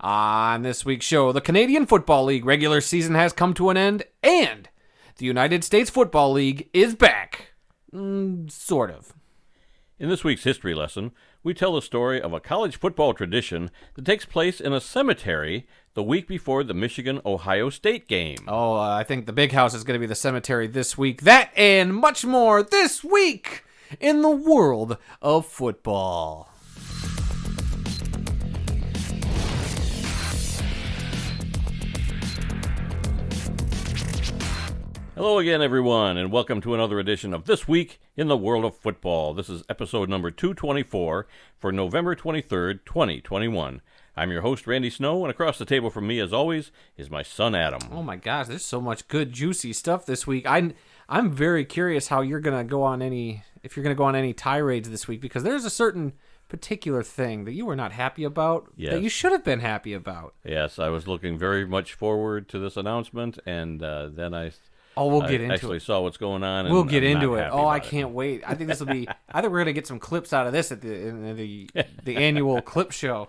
On this week's show, the Canadian Football League regular season has come to an end, and the United States Football League is back. Sort of. In this week's history lesson, we tell the story of a college football tradition that takes place in a cemetery the week before the Michigan-Ohio State game. I think the big house is going to be the cemetery this week. That and much more this week in the world of football. Hello again, everyone, and welcome to another edition of This Week in the World of Football. This is episode number 224 for November 23rd, 2021. I'm your host, Randy Snow, and across the table from me, as always, is my son, Adam. Oh my gosh, there's so much good, juicy stuff this week. I'm very curious how you're going to go on if you're going to go on any tirades this week, because there's a certain particular thing that you were not happy about that you should have been happy about. Yes, I was looking very much forward to this announcement, and then we'll get into it. Actually saw what's going on. We'll get into it. I can't wait. I think this will be. I think we're gonna get some clips out of this at the annual clip show.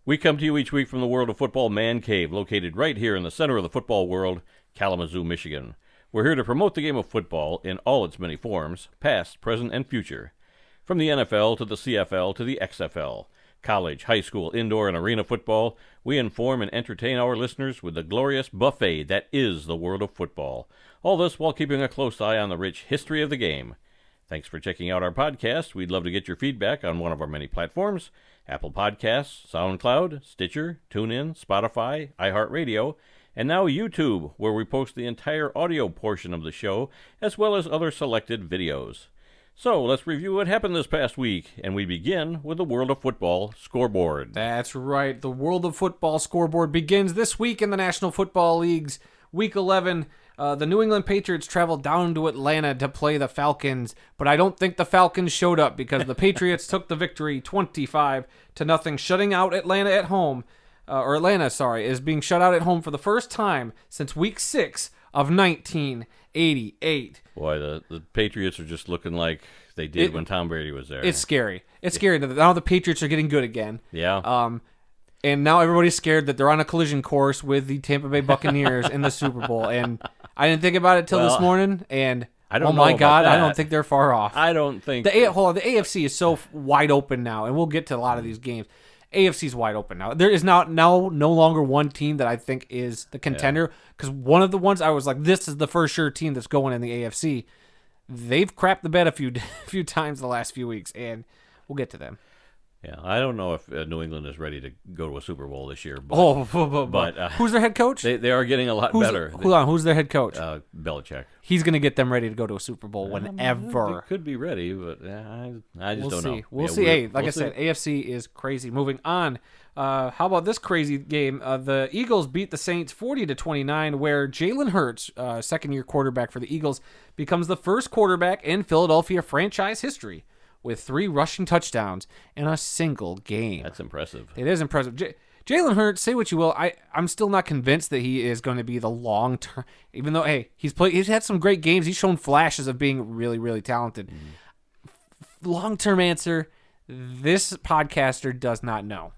We come to you each week from the World of Football Man Cave, located right here in the center of the football world, Kalamazoo, Michigan. We're here to promote the game of football in all its many forms, past, present, and future. From the NFL to the CFL to the XFL. College, high school, indoor, and arena football, we inform and entertain our listeners with the glorious buffet that is the world of football. All this while keeping a close eye on the rich history of the game. Thanks for checking out our podcast. We'd love to get your feedback on one of our many platforms: Apple Podcasts, SoundCloud, Stitcher, TuneIn, Spotify, iHeartRadio, and now YouTube, where we post the entire audio portion of the show, as well as other selected videos. So, let's review what happened this past week, and we begin with the World of Football scoreboard. That's right. The World of Football scoreboard begins this week in the National Football League's Week 11. The New England Patriots traveled down to Atlanta to play the Falcons, but I don't think the Falcons showed up because the Patriots took the victory 25-0, shutting out Atlanta at home. Atlanta is being shut out at home for the first time since Week 6 of 1988. Boy, the Patriots are just looking like they did when Tom Brady was there. It's scary. It's scary. Now the Patriots are getting good again. Yeah. And now everybody's scared that they're on a collision course with the Tampa Bay Buccaneers in the Super Bowl. And I didn't think about it till this morning, and oh my God, I don't think they're far off. I don't think... The AFC is so wide open now, and we'll get to a lot of these games. AFC's wide open now. There is now no longer one team that I think is the contender, because one of the ones I was like, this is the first sure team that's going in the AFC. They've crapped the bed a few times the last few weeks, and we'll get to them. Yeah, I don't know if New England is ready to go to a Super Bowl this year. But who's their head coach? They are getting a lot better. Hold on, who's their head coach? Belichick. He's going to get them ready to go to a Super Bowl whenever. They could be ready, but I just don't know. We'll see. Hey, like I said, AFC is crazy. Moving on. How about this crazy game? The Eagles beat the Saints 40-29, where Jalen Hurts, second-year quarterback for the Eagles, becomes the first quarterback in Philadelphia franchise history with 3 rushing touchdowns in a single game. That's impressive. It is impressive. Jalen Hurts, say what you will, I'm still not convinced that he is going to be the long-term, even though, hey, he's had some great games. He's shown flashes of being really, really talented. Long-term answer, this podcaster does not know.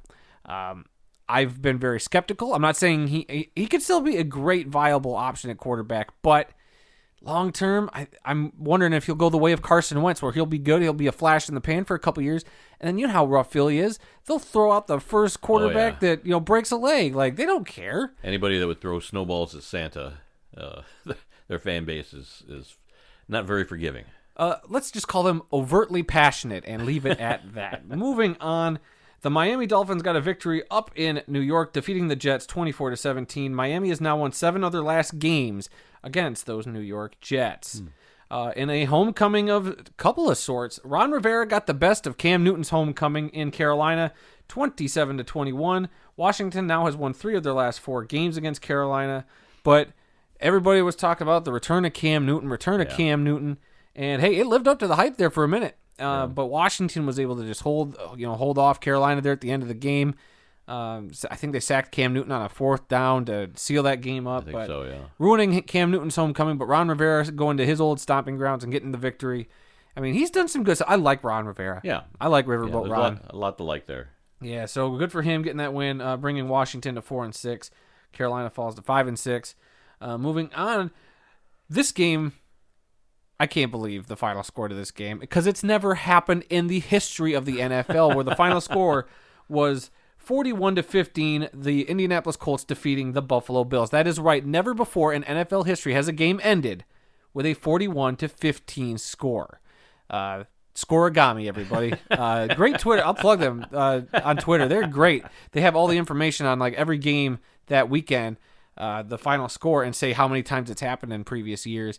I've been very skeptical. I'm not saying he could still be a great, viable option at quarterback, but long term, I'm wondering if he'll go the way of Carson Wentz, where he'll be good, he'll be a flash in the pan for a couple years, and then you know how rough Philly is. They'll throw out the first quarterback that breaks a leg. Like, they don't care. Anybody that would throw snowballs at Santa, their fan base is not very forgiving. Let's just call them overtly passionate and leave it at that. Moving on. The Miami Dolphins got a victory up in New York, defeating the Jets 24-17. Miami has now won 7 other last games against those New York Jets. In a homecoming of a couple of sorts, Ron Rivera got the best of Cam Newton's homecoming in Carolina, 27-21. Washington now has won 3 of their last 4 games against Carolina, but everybody was talking about the return of Cam Newton, and hey, it lived up to the hype there for a minute. But Washington was able to just hold off Carolina there at the end of the game. I think they sacked Cam Newton on a 4th down to seal that game up. I think so, yeah. Ruining Cam Newton's homecoming, but Ron Rivera going to his old stomping grounds and getting the victory. I mean, he's done some good stuff. I like Ron Rivera. Yeah. I like Riverboat Ron. A lot to like there. Yeah, so good for him getting that win, bringing Washington to 4-6. Carolina falls to 5-6. Moving on, this game, I can't believe the final score to this game because it's never happened in the history of the NFL where the final score was 41-15. The Indianapolis Colts defeating the Buffalo Bills. That is right. Never before in NFL history has a game ended with a 41-15 score. Scoreagami, everybody. Great Twitter. I'll plug them on Twitter. They're great. They have all the information on like every game that weekend, the final score, and say how many times it's happened in previous years.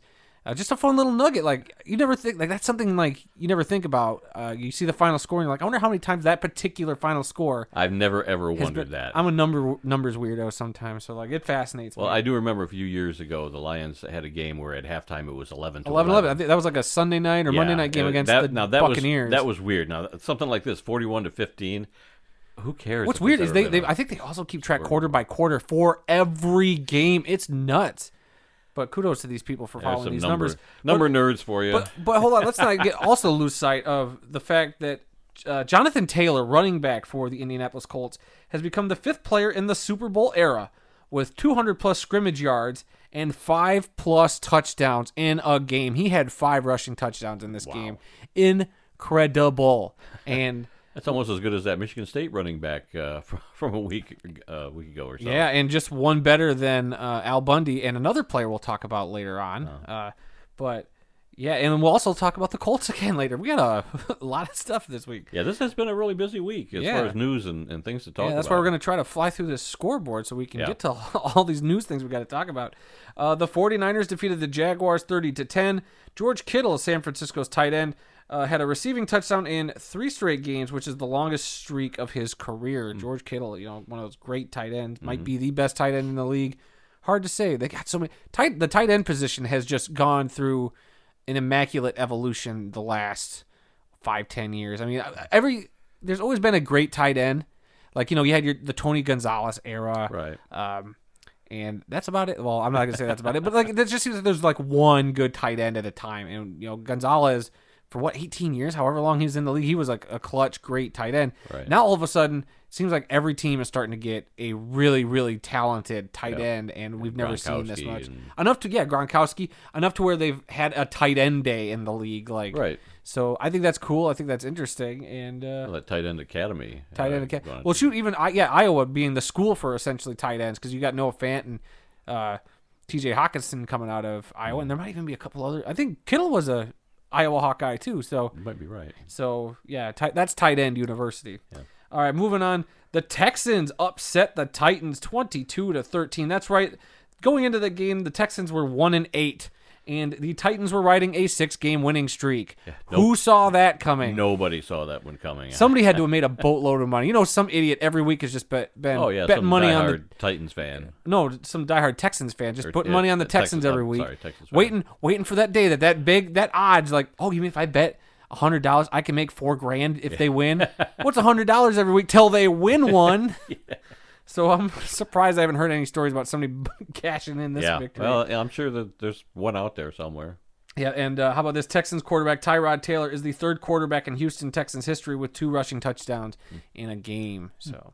Just a fun little nugget. Like you never think like that's something like you never think about. You see the final score and you're like, I wonder how many times that particular final score. I've never ever wondered that. I'm a numbers weirdo sometimes, so like it fascinates me. Well, I do remember a few years ago the Lions had a game where at halftime it was 11-11. 11-11. I think that was like a Sunday night or Monday night game against the Buccaneers. That was weird. Now something like this, 41-15. Who cares? What's weird is I think they also keep track quarter by quarter for every game. It's nuts. But kudos to these people for following these numbers. Nerds for you. But hold on, let's not also lose sight of the fact that Jonathan Taylor, running back for the Indianapolis Colts, has become the 5th player in the Super Bowl era with 200-plus scrimmage yards and 5+ touchdowns in a game. He had 5 rushing touchdowns in this game. Incredible. And that's almost as good as that Michigan State running back from a week ago or so. Yeah, and just one better than Al Bundy and another player we'll talk about later on. But, yeah, and we'll also talk about the Colts again later. We got a lot of stuff this week. Yeah, this has been a really busy week as far as news and things to talk about. Yeah, that's why we're going to try to fly through this scoreboard so we can get to all these news things we got to talk about. The 49ers defeated the Jaguars 30-10. George Kittle, San Francisco's tight end, had a receiving touchdown in 3 straight games, which is the longest streak of his career. George Kittle, one of those great tight ends, might be the best tight end in the league. Hard to say. They got so many. The tight end position has just gone through an immaculate evolution the last 5-10 years. I mean, there's always been a great tight end. Like, you had the Tony Gonzalez era. Right. And that's about it. Well, I'm not going to say that's about it, but like it just seems like there's like one good tight end at a time. And, Gonzalez, for 18 years, however long he was in the league, he was like a clutch, great tight end. Right. Now, all of a sudden, it seems like every team is starting to get a really, really talented tight end, and we've never seen this much. Gronkowski, enough to where they've had a tight end day in the league. Right. So I think that's cool. I think that's interesting. And that tight end academy. Well, shoot, even Iowa being the school for essentially tight ends because you got Noah Fant and T.J. Hawkinson coming out of Iowa, and there might even be a couple other. I think Kittle was a Iowa Hawkeye too, so you might be right. So yeah, that's tight end university. Yeah. All right, moving on. The Texans upset the Titans 22-13. That's right. Going into the game, the Texans were 1-8, and the Titans were riding a 6-game winning streak. Yeah, Who saw that coming? Nobody saw that one coming. Somebody had to have made a boatload of money. Some idiot every week has just betting money on the Titans fan. No, some diehard Texans fan just putting money on the Texans every week. Texas waiting for that day that odds like, oh, you mean if I bet $100 I can make $4,000 if they win? What's $100 every week till they win one? Yeah. So I'm surprised I haven't heard any stories about somebody cashing in this victory. Well, I'm sure that there's one out there somewhere. Yeah, and how about this? Texans quarterback Tyrod Taylor is the 3rd quarterback in Houston Texans history with 2 rushing touchdowns in a game. So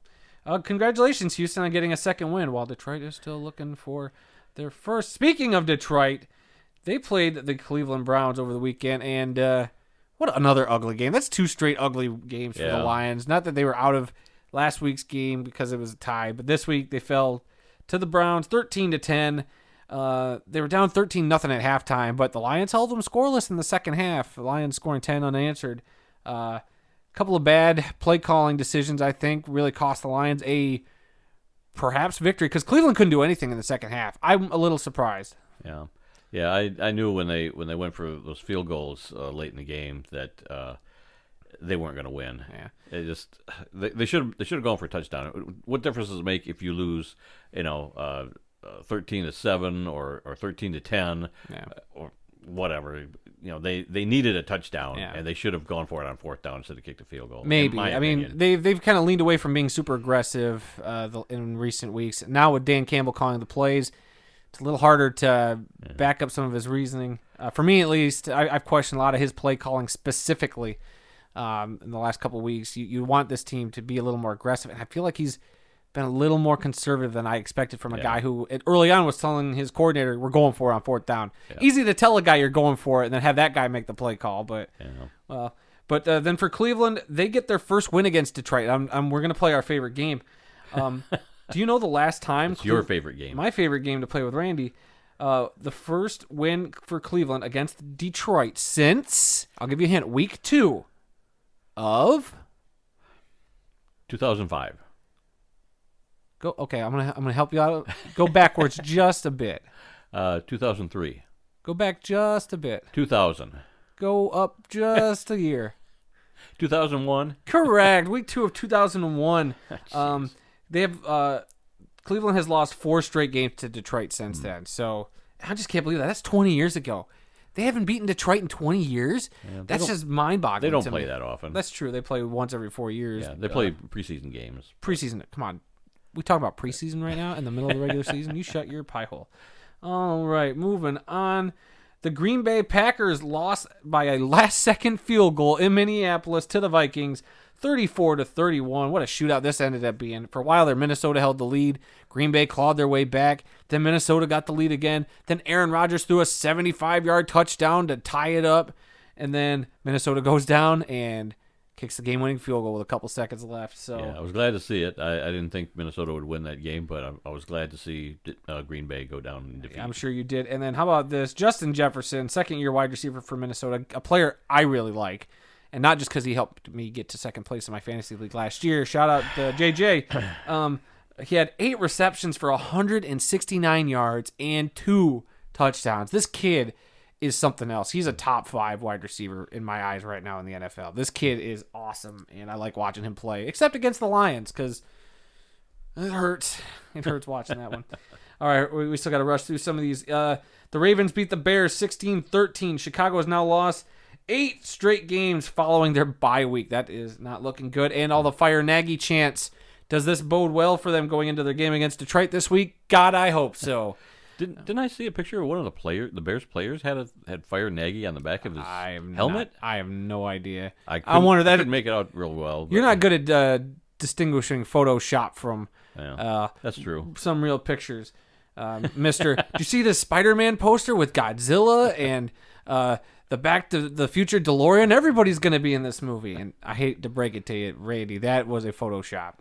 congratulations, Houston, on getting a 2nd win, while Detroit is still looking for their first. Speaking of Detroit, they played the Cleveland Browns over the weekend, and what another ugly game. That's 2 straight ugly games for the Lions. Not that they were out of last week's game because it was a tie, but this week they fell to the Browns 13-10. They were down 13-0 at halftime, but the Lions held them scoreless in the second half. The Lions scoring 10 unanswered. A couple of bad play calling decisions, I think, really cost the Lions a perhaps victory because Cleveland couldn't do anything in the second half. I'm a little surprised. Yeah. I knew when they went for those field goals late in the game that they weren't going to win. Yeah. They should have gone for a touchdown. What difference does it make if you lose, 13-7 or 13-10 or whatever? They needed a touchdown and they should have gone for it on 4th down instead of kicked a field goal. Maybe. I mean, they've kind of leaned away from being super aggressive in recent weeks. Now with Dan Campbell calling the plays, it's a little harder to back up some of his reasoning. For me, at least, I've questioned a lot of his play calling specifically. in the last couple of weeks. You want this team to be a little more aggressive, and I feel like he's been a little more conservative than I expected from a guy who early on was telling his coordinator, we're going for it on fourth down. Yeah. Easy to tell a guy you're going for it and then have that guy make the play call. But then for Cleveland, they get their first win against Detroit. We're going to play our favorite game. Do you know the last time? It's your favorite game. My favorite game to play with Randy. The first win for Cleveland against Detroit since, I'll give you a hint, week 2 of 2005. Go. Okay, I'm gonna help you out. Go backwards just a bit. 2003. Go back just a bit. 2000. Go up just a year. 2001. Correct. Week 2 of 2001. They have Cleveland has lost 4 straight games to Detroit since then. So I just can't believe that. That's 20 years ago. They haven't beaten Detroit in 20 years. Yeah, that's just mind-boggling. They don't play that often. That's true. They play once every 4 years. Yeah, they play preseason games. Preseason. Come on. We talk about preseason right now in the middle of the regular season. You shut your pie hole. All right, moving on. The Green Bay Packers lost by a last-second field goal in Minneapolis to the Vikings, 34-31. What a shootout this ended up being. For a while there, Minnesota held the lead. Green Bay clawed their way back. Then Minnesota got the lead again. Then Aaron Rodgers threw a 75-yard touchdown to tie it up. And then Minnesota goes down and kicks the game-winning field goal with a couple seconds left. So yeah, I was glad to see it. I didn't think Minnesota would win that game, but I was glad to see Green Bay go down in defeat. I'm sure you did. And then how about this? Justin Jefferson, second-year wide receiver for Minnesota, a player I really like, and not just because he helped me get to second place in my fantasy league last year. Shout out to JJ. He had 8 receptions for 169 yards and 2 touchdowns. This kid is something else. He's a top 5 wide receiver in my eyes right now in the NFL. This kid is awesome, and I like watching him play, except against the Lions, because it hurts. It hurts watching that one. All right, we still got to rush through some of these. The Ravens beat the Bears 16-13. Chicago has now lost 8 straight games following their bye week. That is not looking good. And all the fire Nagy chants. Does this bode well for them going into their game against Detroit this week? God, I hope so. Didn't I see a picture of one of the Bears players had Fire Nagy on the back of his helmet? I have no idea. I wonder that. I didn't make it out real well. You're not good at distinguishing Photoshop from that's true. Some real pictures. Mister, did you see this Spider-Man poster with Godzilla and the Back to the Future DeLorean? Everybody's going to be in this movie. And I hate to break it to you, Randy, that was a Photoshop.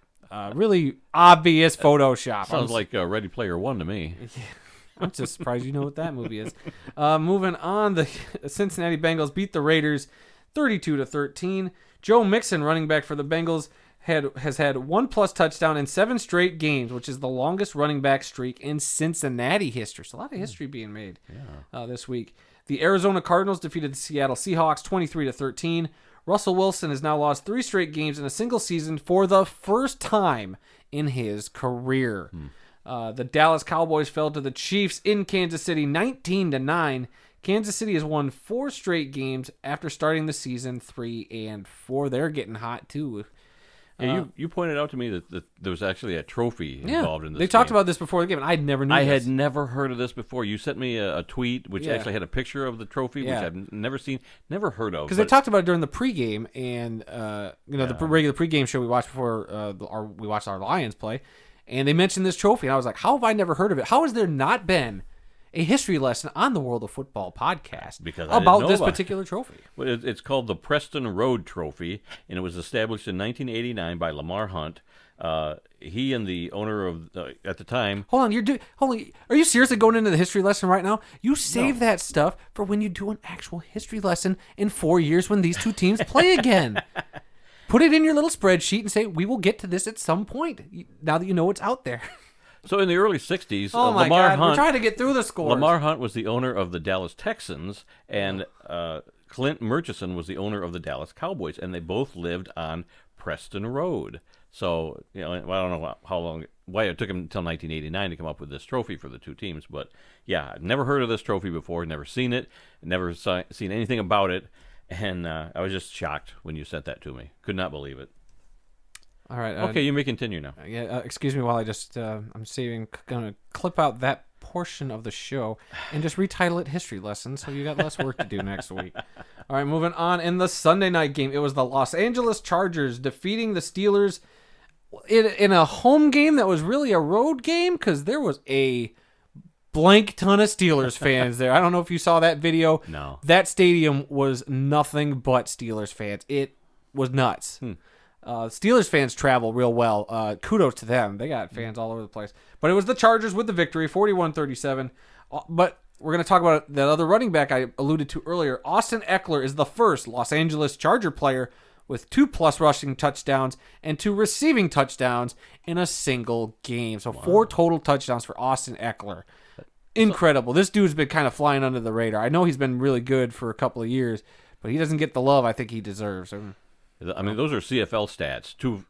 Really obvious Photoshop. Sounds like Ready Player One to me. Yeah. I'm just surprised you know what that movie is. Moving on, the Cincinnati Bengals beat the Raiders 32-13. Joe Mixon, running back for the Bengals, has had 1+ touchdown in 7 straight games, which is the longest running back streak in Cincinnati history. So a lot of history being made this week. The Arizona Cardinals defeated the Seattle Seahawks 23-13. Russell Wilson has now lost 3 straight games in a single season for the first time in his career. The Dallas Cowboys fell to the Chiefs in Kansas City 19-9. Kansas City has won 4 straight games after starting the season 3-4. They're getting hot too. Yeah, you pointed out to me that there was actually a trophy involved in this. They talked about this before the game, and I never knew. I had never heard of this before. You sent me a tweet which actually had a picture of the trophy, which I've never seen, never heard of. Because they talked about it during the pregame, and the regular pregame show we watched before we watched our Lions play. And they mentioned this trophy, and I was like, how have I never heard of it? How has there not been a history lesson on the World of Football podcast about this particular trophy? Well, it's called the Preston Road Trophy, and it was established in 1989 by Lamar Hunt. He and the owner of, at the time... Hold on, are you seriously going into the history lesson right now? You save that stuff for when you do an actual history lesson in 4 years when these two teams play again. Put it in your little spreadsheet and say, we will get to this at some point, now that you know it's out there. So in the early 60s, Lamar Hunt... We're trying to get through the scores. Lamar Hunt was the owner of the Dallas Texans, and Clint Murchison was the owner of the Dallas Cowboys, and they both lived on Preston Road. So, I don't know why it took him until 1989 to come up with this trophy for the two teams. But, yeah, I've never heard of this trophy before, never seen it, never seen anything about it. And I was just shocked when you sent that to me. Could not believe it. All right. Okay, you may continue now. Excuse me while I just I'm going to clip out that portion of the show and just retitle it History Lesson, so you got less work to do next week. All right, moving on. In the Sunday night game, it was the Los Angeles Chargers defeating the Steelers in a home game that was really a road game because there was a blank ton of Steelers fans there. I don't know if you saw that video. No. That stadium was nothing but Steelers fans. It was nuts. Steelers fans travel real well. Kudos to them. They got fans all over the place. But it was the Chargers with the victory, 41-37. But we're going to talk about that other running back I alluded to earlier. Austin Eckler is the first Los Angeles Charger player with 2+ rushing touchdowns and 2 receiving touchdowns in a single game. So 4 total touchdowns for Austin Eckler. Incredible. This dude's been kind of flying under the radar. I know he's been really good for a couple of years, but he doesn't get the love I think he deserves. I mean, those are CFL stats. Two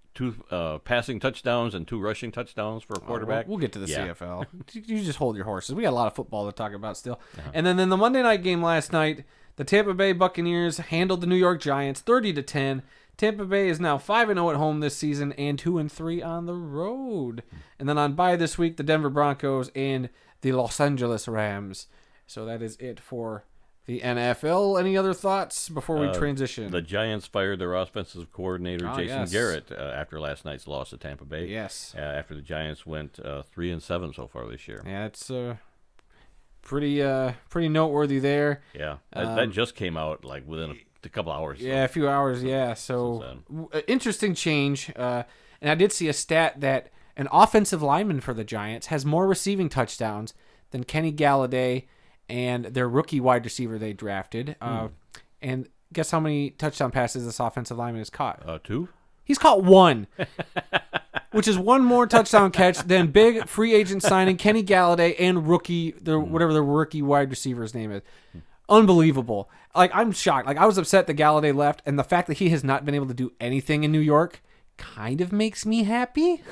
passing touchdowns and 2 rushing touchdowns for a quarterback. We'll get to the CFL. You just hold your horses. We got a lot of football to talk about still. And then in the Monday night game last night, the Tampa Bay Buccaneers handled the New York Giants 30-10. Tampa Bay is now 5-0 at home this season and 2-3 on the road. And then on bye this week, the Denver Broncos and the Los Angeles Rams. So that is it for the NFL. Any other thoughts before we transition? The Giants fired their offensive coordinator, Jason Garrett, after last night's loss to Tampa Bay. Yes. After the Giants went 3-7 so far this year. Yeah, it's pretty noteworthy there. Yeah, that just came out like within a couple hours. So. Yeah, a few hours. Yeah, so interesting change. And I did see a stat that an offensive lineman for the Giants has more receiving touchdowns than Kenny Galladay and their rookie wide receiver they drafted. And guess how many touchdown passes this offensive lineman has caught? 2? He's caught 1, which is 1 more touchdown catch than big free agent signing Kenny Galladay and whatever the rookie wide receiver's name is. Unbelievable. Like, I'm shocked. Like, I was upset that Galladay left, and the fact that he has not been able to do anything in New York kind of makes me happy.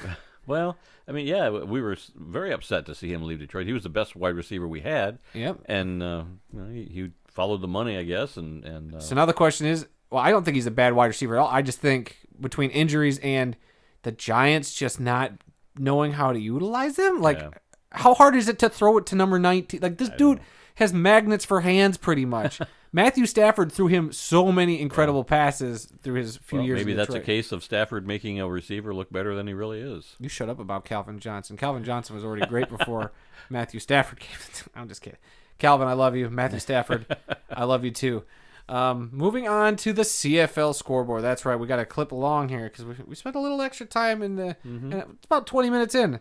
Well, I mean, yeah, we were very upset to see him leave Detroit. He was the best wide receiver we had. Yep. And he followed the money, I guess. And so now the question is, well, I don't think he's a bad wide receiver at all. I just think between injuries and the Giants just not knowing how to utilize him, like, how hard is it to throw it to number 19? Like, this dude has magnets for hands pretty much. Matthew Stafford threw him so many incredible passes through his few years. Maybe in that's Detroit. a case of Stafford making a receiver look better than he really is. You shut up about Calvin Johnson. Calvin Johnson was already great before Matthew Stafford came. I'm just kidding. Calvin, I love you. Matthew Stafford, I love you too. Moving on to the CFL scoreboard. That's right. We got to clip along here because we spent a little extra time in the. And it's about 20 minutes in.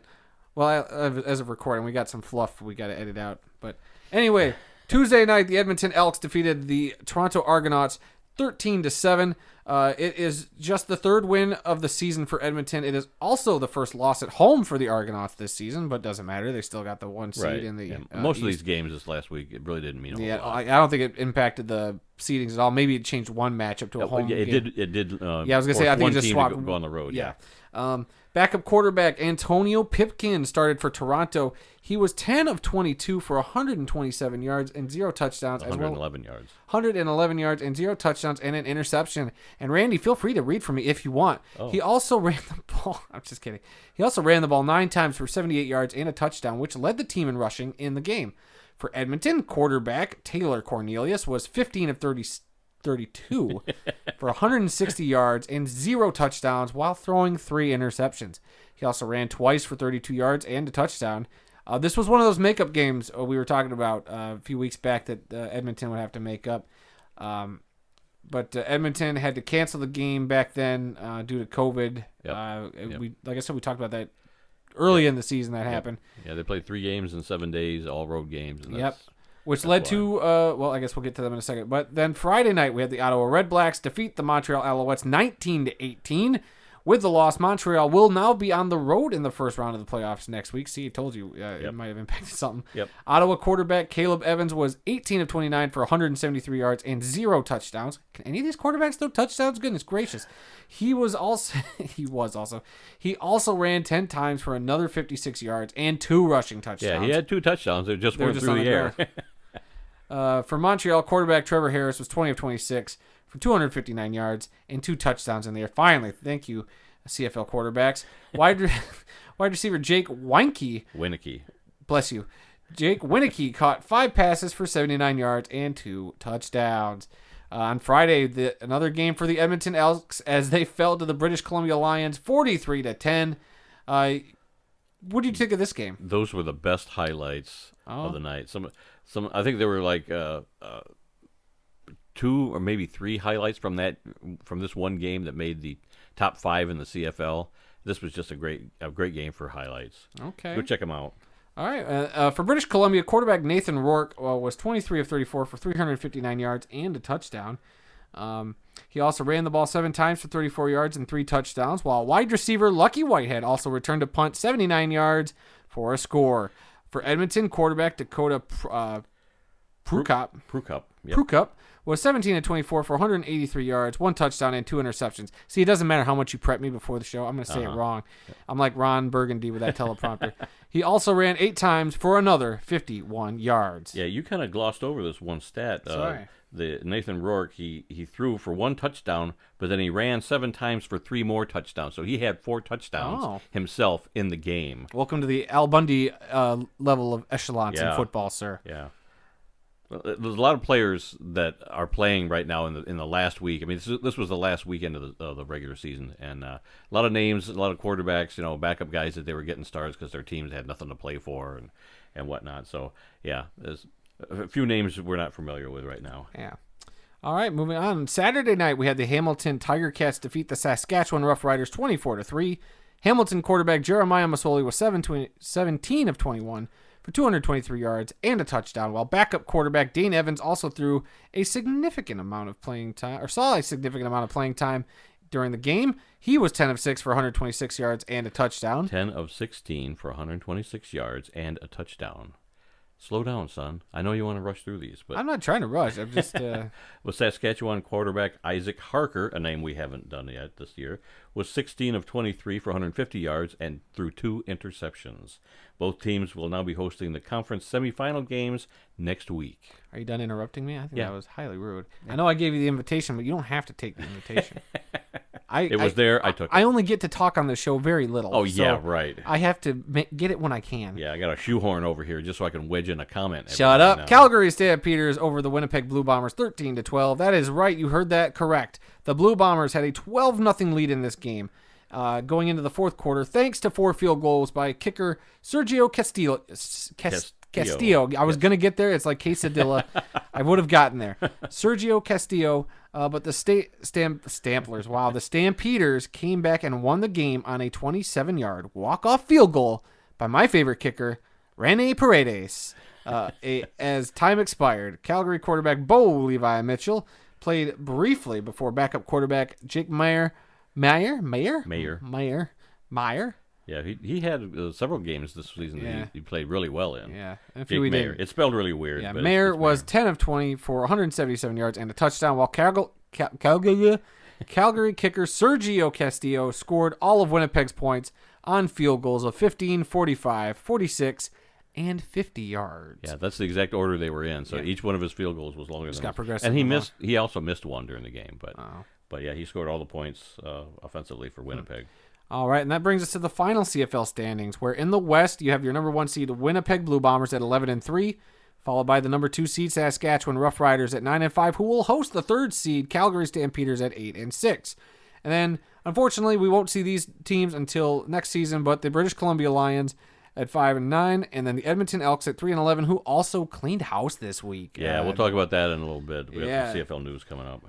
Well, as of recording, we got some fluff we got to edit out. But anyway. Tuesday night, the Edmonton Elks defeated the Toronto Argonauts 13-7. It is just the 3rd win of the season for Edmonton. It is also the first loss at home for the Argonauts this season, but doesn't matter. They still got the 1 seed in the most East. of these games this last week, it really didn't mean a whole lot. I don't think it impacted the seedings at all. Maybe it changed one matchup to a home game. It did. I was going to say, I think it just swapped. Go on the road. Yeah. Backup quarterback Antonio Pipkin started for Toronto. He was 10 of 22 for 127 yards and 0 touchdowns. 111 yards. 111 yards and 0 touchdowns and an interception. And Randy, feel free to read from me if you want. He also ran the ball. I'm just kidding. He also ran the ball 9 times for 78 yards and a touchdown, which led the team in rushing in the game. For Edmonton, quarterback Taylor Cornelius was 15 of 32 for 160 yards and 0 touchdowns while throwing 3 interceptions. He also ran twice for 32 yards and a touchdown. This was one of those makeup games we were talking about a few weeks back that Edmonton would have to make up. But Edmonton had to cancel the game back then due to COVID. Like I said, we talked about that early in the season that happened. Yeah, they played 3 games in 7 days, all road games. And Which led to, well, I guess we'll get to them in a second. But then Friday night, we had the Ottawa Redblacks defeat the Montreal Alouettes 19-18. With the loss, Montreal will now be on the road in the first round of the playoffs next week. See, I told you it might have impacted something. Ottawa quarterback Caleb Evans was 18 of 29 for 173 yards and 0 touchdowns. Can any of these quarterbacks throw touchdowns? Goodness gracious. He also ran 10 times for another 56 yards and 2 rushing touchdowns. Yeah, he had 2 touchdowns. They just weren't through the air. For Montreal, quarterback Trevor Harris was 20 of 26 for 259 yards and 2 touchdowns in the air. Finally, thank you, CFL quarterbacks. Wide receiver Jake Weinke, Winicky, bless you, Jake Winicky caught 5 passes for 79 yards and 2 touchdowns. On Friday, another game for the Edmonton Elks as they fell to the British Columbia Lions 43-10. What do you think of this game? Those were the best highlights of the night. Some I think there were like 2 or maybe 3 highlights from this one game that made the top 5 in the CFL. This was just a great game for highlights. Okay, go check them out. All right. For British Columbia, quarterback Nathan Rourke was 23 of 34 for 359 yards and a touchdown. He also ran the ball 7 times for 34 yards and 3 touchdowns, while wide receiver Lucky Whitehead also returned a punt 79 yards for a score. For Edmonton, quarterback Dakota Prukop was 17 of 24 for 183 yards, 1 touchdown, and 2 interceptions. See, it doesn't matter how much you prep me before the show. I'm going to say it wrong. I'm like Ron Burgundy with that teleprompter. He also ran 8 times for another 51 yards. Yeah, you kind of glossed over this one stat. Sorry. The Nathan Rourke, he threw for 1 touchdown, but then he ran 7 times for 3 more touchdowns. So he had 4 touchdowns himself in the game. Welcome to the Al Bundy level of echelons in football, sir. Yeah. There's a lot of players that are playing right now in the last week. I mean, this was the last weekend of the regular season, and a lot of names, a lot of quarterbacks, backup guys that they were getting starts because their teams had nothing to play for and whatnot. So yeah, there's a few names we're not familiar with right now. Yeah. All right, moving on. Saturday night we had the Hamilton Tiger Cats defeat the Saskatchewan Roughriders 24-3. Hamilton quarterback Jeremiah Masoli was 17 of 21. For 223 yards and a touchdown, while backup quarterback Dane Evans also threw a significant amount of playing time, or saw a significant amount of playing time during the game. He was 10 of 6 for 126 yards and a touchdown. 10 of 16 for 126 yards and a touchdown. Slow down, son. I know you want to rush through these, but I'm not trying to rush. I'm just. With Saskatchewan quarterback Isaac Harker, a name we haven't done yet this year, was 16 of 23 for 150 yards and threw 2 interceptions. Both teams will now be hosting the conference semifinal games next week. Are you done interrupting me? I think that was highly rude. I know I gave you the invitation, but you don't have to take the invitation. I took it. I only get to talk on the show very little. Oh, yeah, right. I have to get it when I can. Yeah, I got a shoehorn over here just so I can wedge in a comment. Shut up. Now. Calgary Stampeders over the Winnipeg Blue Bombers 13-12. That is right. You heard that correct. The Blue Bombers had a 12-0 lead in this game. Going into the fourth quarter, thanks to 4 field goals by kicker Sergio Castillo. Castillo. I was going to get there. It's like quesadilla. I would have gotten there. Sergio Castillo, but the Stamplers, the Stampeders came back and won the game on a 27-yard walk-off field goal by my favorite kicker, Rene Paredes. As time expired, Calgary quarterback Bo Levi Mitchell played briefly before backup quarterback Jake Meyer. Yeah, he had several games this season that he played really well in. Yeah. Jake Meyer. It's spelled really weird. Yeah, but Meyer was 10 of 20 for 177 yards and a touchdown, while Calgary kicker Sergio Castillo scored all of Winnipeg's points on field goals of 15, 45, 46, and 50 yards. Yeah, that's the exact order they were in. So each one of his field goals was longer than got progressive. And he also missed one during the game, but yeah, he scored all the points offensively for Winnipeg. All right, and that brings us to the final CFL standings, where in the West you have your number 1 seed Winnipeg Blue Bombers at 11-3, followed by the number 2 seed Saskatchewan Roughriders at 9-5, who will host the 3rd seed Calgary Stampeders at 8-6. And then, unfortunately, we won't see these teams until next season, but the British Columbia Lions at 5-9, and then the Edmonton Elks at 3-11, who also cleaned house this week. Yeah, we'll talk about that in a little bit. We have some CFL news coming up.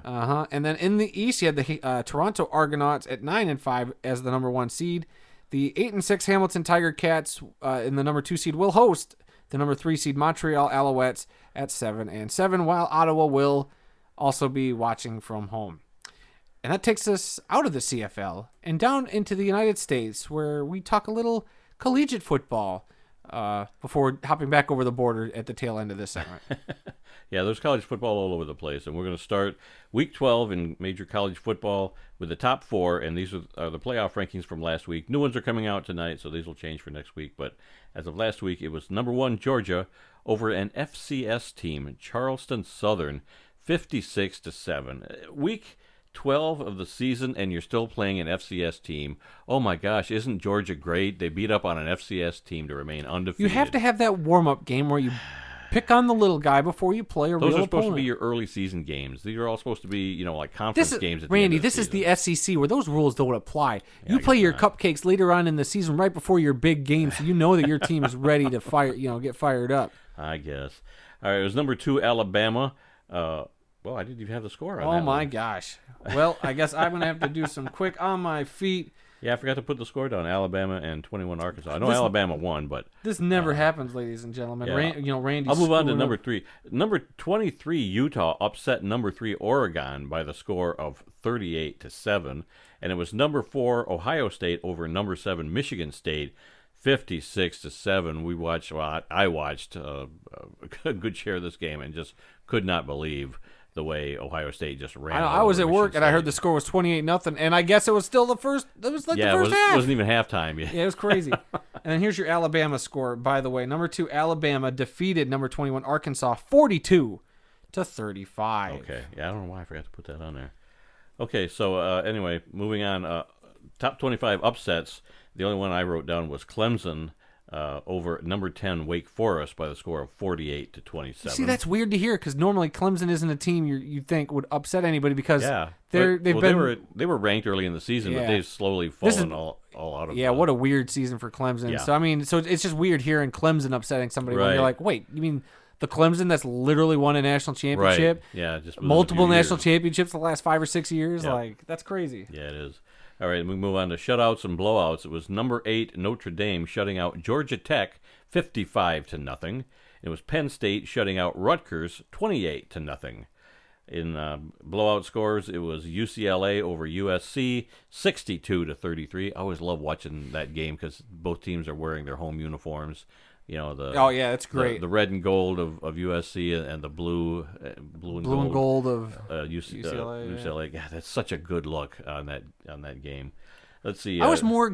And then in the East, you had the Toronto Argonauts at 9-5 as the number 1 seed. The 8-6 Hamilton Tiger Cats in the number 2 seed will host the number 3 seed Montreal Alouettes at 7-7, while Ottawa will also be watching from home. And that takes us out of the CFL and down into the United States, where we talk a little collegiate football before hopping back over the border at the tail end of this segment. Yeah, there's college football all over the place, and we're going to start Week 12 in major college football with the top 4, and these are the playoff rankings from last week. New ones are coming out tonight, so these will change for next week, but as of last week, it was number 1 Georgia over an FCS team, Charleston Southern, 56-7. Week 12 of the season, and you're still playing an FCS team. Oh, my gosh, isn't Georgia great? They beat up on an FCS team to remain undefeated. You have to have that warm-up game where you pick on the little guy before you play a real opponent. Those are supposed to be your early season games. These are all supposed to be, like conference games at the Randy, end of the this is the SEC where those rules don't apply. Yeah, you play your cupcakes later on in the season right before your big game, so you know that your team is ready to get fired up. I guess. All right, it was number 2, Alabama. Well, I didn't even have the score on that. Oh, my gosh. Well, I guess I'm going to have to do some quick on my feet. Yeah, I forgot to put the score down. Alabama and 21 Arkansas. I know Alabama won, but this never happens, ladies and gentlemen. Yeah. Randy. I'll move on to number 3. Number 23 Utah upset number 3 Oregon by the score of 38-7, and it was number 4 Ohio State over number 7 Michigan State, 56-7. I watched a good share of this game and just could not believe the way Ohio State just ran. I was at work and I heard the score was 28-0, and I guess it was still the first. It was like the first half. It wasn't even halftime yet. Yeah, it was crazy. And then here's your Alabama score. By the way, number 2 Alabama defeated number 21 Arkansas 42-35. Okay, yeah, I don't know why I forgot to put that on there. Okay, so anyway, moving on. Top 25 upsets. The only one I wrote down was Clemson over number 10 Wake Forest by the score of 48-27. See, that's weird to hear because normally Clemson isn't a team you think would upset anybody because they were ranked early in the season, but they've slowly fallen all out of. Yeah, what a weird season for Clemson. Yeah. So I mean, it's just weird hearing Clemson upsetting somebody when Right. you're like, wait, you mean the Clemson that's literally won a national championship? Right. Yeah, just multiple national championships the last 5 or 6 years. Yeah. Like that's crazy. Yeah, it is. All right, we move on to shutouts and blowouts. It was number 8 Notre Dame shutting out Georgia Tech 55-0. It was Penn State shutting out Rutgers 28-0. In blowout scores, it was UCLA over USC 62-33. I always love watching that game because both teams are wearing their home uniforms. That's great. The red and gold of USC and the blue and gold of UCLA. UCLA. Yeah, that's such a good look on that game. Let's see. I wish more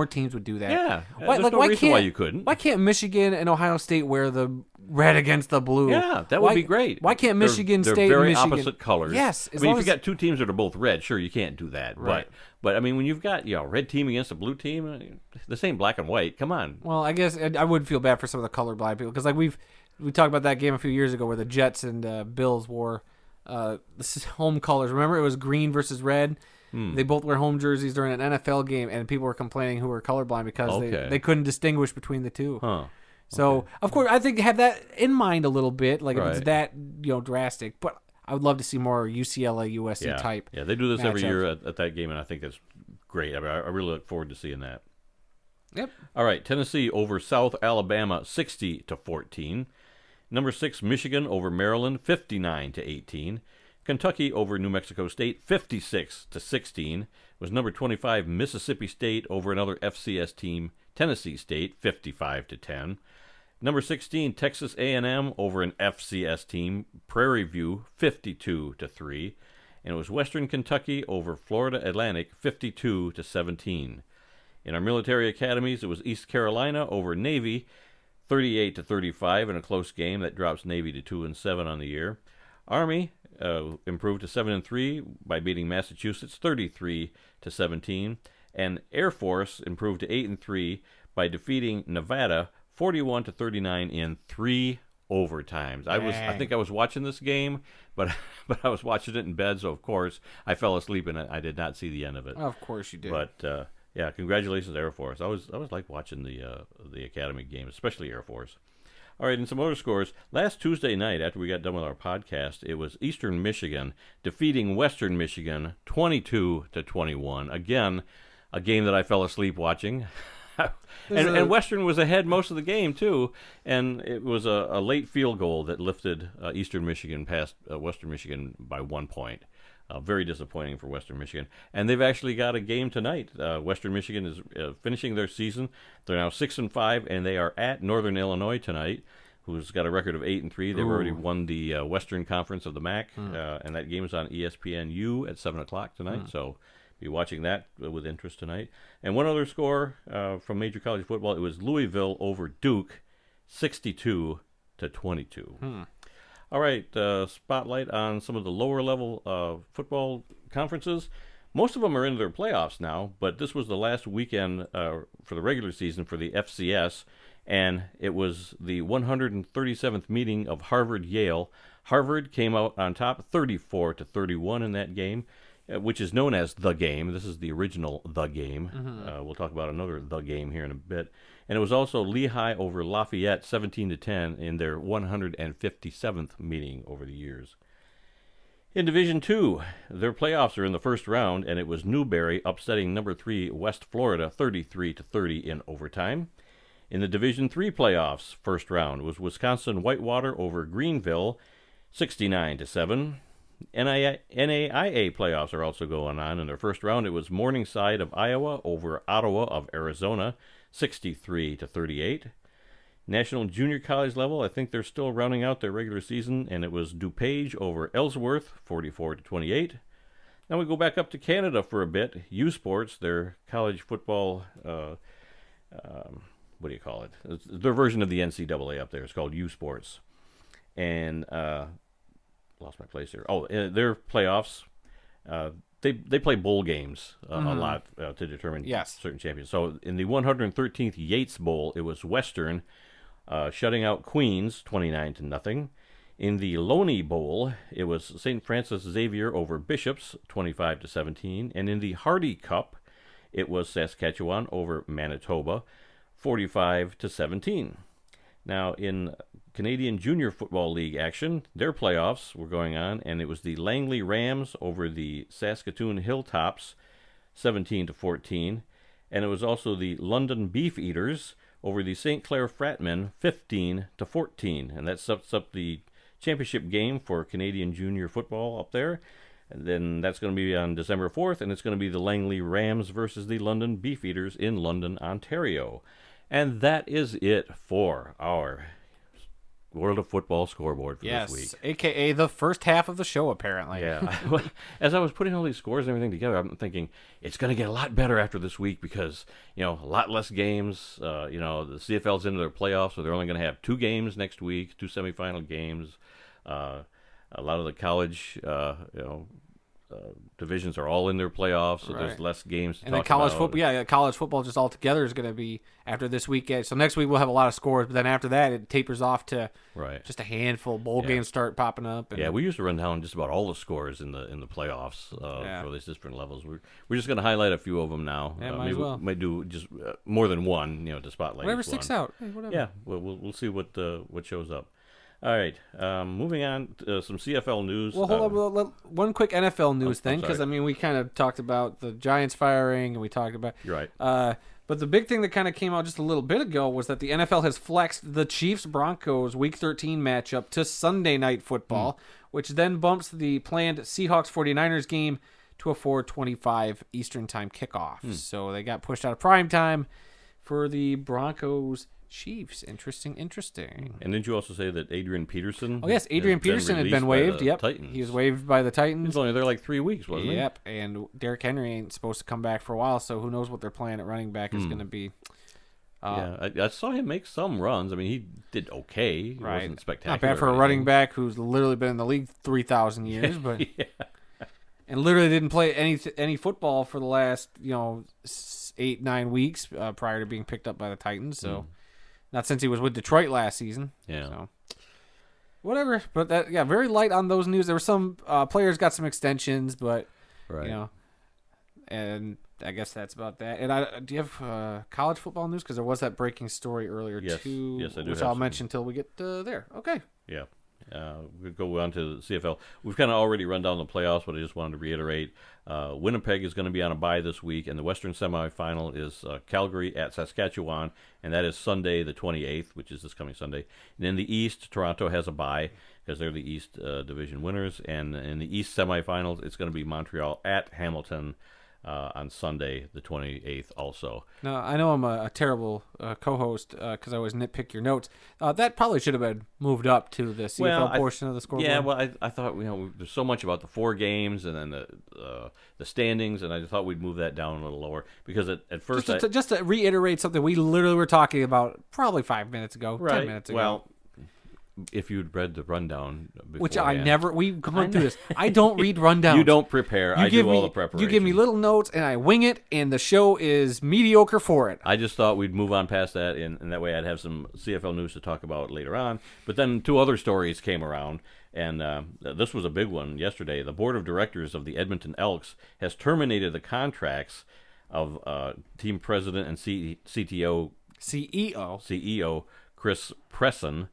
teams would do that. Yeah. There's no reason why you couldn't. Why can't Michigan and Ohio State wear the red against the blue? Yeah, that would be great. Why can't Michigan they're State very and Michigan... opposite colors. Yes. If you got two teams that are both red, sure, you can't do that. Right. But I mean, when you've got red team against a blue team, the same black and white. Come on. Well, I guess I would feel bad for some of the colorblind people because like we talked about that game a few years ago where the Jets and Bills wore home colors. Remember, it was green versus red. They both wear home jerseys during an NFL game, and people were complaining who were colorblind because they couldn't distinguish between the two. Huh. So, of course, I think have that in mind a little bit, like if it's that drastic. But I would love to see more UCLA, USC type. Yeah, they do this every matchups. year at that game, and I think that's great. I mean, I really look forward to seeing that. Yep. All right, Tennessee over South Alabama 60-14. Number 6 Michigan over Maryland 59-18. Kentucky over New Mexico State 56-16. Was number 25 Mississippi State over another FCS team Tennessee State 55-10. Number 16 Texas A&M over an FCS team Prairie View 52-3. And it was Western Kentucky over Florida Atlantic 52-17. In our military academies, it was East Carolina over Navy 38-35 in a close game that drops Navy to 2-7 on the year. Army improved to 7-3 by beating Massachusetts 33-17, and Air Force improved to 8-3 by defeating Nevada 41-39 in 3 overtimes. I think I was watching this game, but I was watching it in bed, so of course I fell asleep and I did not see the end of it. Of course you did. But yeah, congratulations Air Force. I was like watching the academy game, especially Air Force. All right, and some other scores. Last Tuesday night, after we got done with our podcast, it was Eastern Michigan defeating Western Michigan 22-21. Again, a game that I fell asleep watching. and Western was ahead most of the game, too. And it was a late field goal that lifted Eastern Michigan past Western Michigan by 1 point. Very disappointing for Western Michigan. And they've actually got a game tonight. Western Michigan is finishing their season. They're now 6-5, and they are at Northern Illinois tonight, who's got a record of 8-3. They've already won the Western Conference of the MAC, and that game is on ESPNU at 7 o'clock tonight. So be watching that with interest tonight. And one other score from Major College Football, it was Louisville over Duke, 62-22. All right, spotlight on some of the lower level football conferences. Most of them are in their playoffs now, but this was the last weekend for the regular season for the FCS, and it was the 137th meeting of Harvard-Yale. Harvard came out on top 34-31 in that game, which is known as The Game. This is the original The Game. We'll talk about another The Game here in a bit. And it was also Lehigh over Lafayette 17-10 in their 157th meeting over the years. In Division II, their playoffs are in the first round, and it was Newberry upsetting number 3 West Florida 33-30 in overtime. In the Division III playoffs, first round was Wisconsin Whitewater over Greenville 69-7. NAIA playoffs are also going on. In their first round, it was Morningside of Iowa over Ottawa of Arizona 63-38. National Junior College level, I think they're still rounding out their regular season, and it was DuPage over Ellsworth, 44-28. Now we go back up to Canada for a bit. U Sports, their college football, what do you call it? It's their version of the NCAA up there. It's called U Sports. And lost my place here. Oh, their playoffs, they play bowl games a lot to determine certain champions. So in the 113th Yates Bowl, it was Western shutting out Queens 29-0. In the Loney Bowl, it was St. Francis Xavier over Bishops 25-17. And in the Hardy Cup, it was Saskatchewan over Manitoba 45-17. Now in Canadian Junior Football League action, their playoffs were going on, and it was the Langley Rams over the Saskatoon Hilltops 17-14. And it was also the London Beef Eaters over the St. Clair Fratmen 15-14. And that sets up the championship game for Canadian Junior Football up there. And then that's going to be on December 4th, and it's going to be the Langley Rams versus the London Beef Eaters in London, Ontario. And that is it for our World of Football scoreboard for this week. A.k.a. the first half of the show, apparently. Yeah. As I was putting all these scores and everything together, I'm thinking it's going to get a lot better after this week because, a lot less games. The CFL's into their playoffs, so they're only going to have 2 games next week, 2 semifinal games. A lot of the college, divisions are all in their playoffs, so there's less games to talk college about. Football, college football just altogether is going to be after this week. So next week we'll have a lot of scores, but then after that it tapers off to just a handful. Bowl games start popping up. And we used to run down just about all the scores in the playoffs for these different levels. We're just going to highlight a few of them now. Might as well. We might do just more than one, to spotlight whatever each sticks one. out. Hey, whatever. Yeah, we'll see what shows up. All right, moving on to some CFL news. Well, hold on. One quick NFL news thing, because, we kind of talked about the Giants firing, and we talked about... You're right. But the big thing that kind of came out just a little bit ago was that the NFL has flexed the Chiefs-Broncos Week 13 matchup to Sunday Night Football, which then bumps the planned Seahawks-49ers game to a 4:25 Eastern Time kickoff. So they got pushed out of prime time for the Broncos Chiefs. Interesting. And didn't you also say that Adrian Peterson? Oh, yes. Adrian Peterson had been waived. Yep. Titans. He was waived by the Titans. He was only there like 3 weeks, wasn't he? Yep. And Derrick Henry ain't supposed to come back for a while, so who knows what their plan at running back is going to be. I saw him make some runs. He did okay. He wasn't spectacular. Not bad for a running back who's literally been in the league 3,000 years, but and literally didn't play any football for the last 8-9 weeks prior to being picked up by the Titans. So. Not since he was with Detroit last season. Yeah. So. Whatever. But very light on those news. There were some players got some extensions, but and I guess that's about that. And do you have college football news? Because there was that breaking story earlier too. Yes, I do. Which I'll mention until we get there. Okay. Yeah. We'll go on to the CFL. We've kind of already run down the playoffs, but I just wanted to reiterate. Winnipeg is going to be on a bye this week, and the Western semifinal is Calgary at Saskatchewan, and that is Sunday the 28th, which is this coming Sunday. And in the East, Toronto has a bye because they're the East Division winners, and in the East semifinals, it's going to be Montreal at Hamilton on Sunday the 28th also. Now, I know I'm a terrible co-host because I always nitpick your notes. That probably should have been moved up to the CFL portion of the scoreboard. Yeah, well, I thought there's so much about the 4 games and then the standings, and I just thought we'd move that down a little lower because at first... Just to reiterate something we literally were talking about probably 5 minutes ago, 10 minutes ago. Well, if you'd read the rundown beforehand. Which I never. We've gone through this. I don't read rundowns. You don't prepare. I do all the preparation. You give me little notes, and I wing it, and the show is mediocre for it. I just thought we'd move on past that, and that way I'd have some CFL news to talk about later on. But then 2 other stories came around, and this was a big one yesterday. The board of directors of the Edmonton Elks has terminated the contracts of team president and CEO Chris Preston,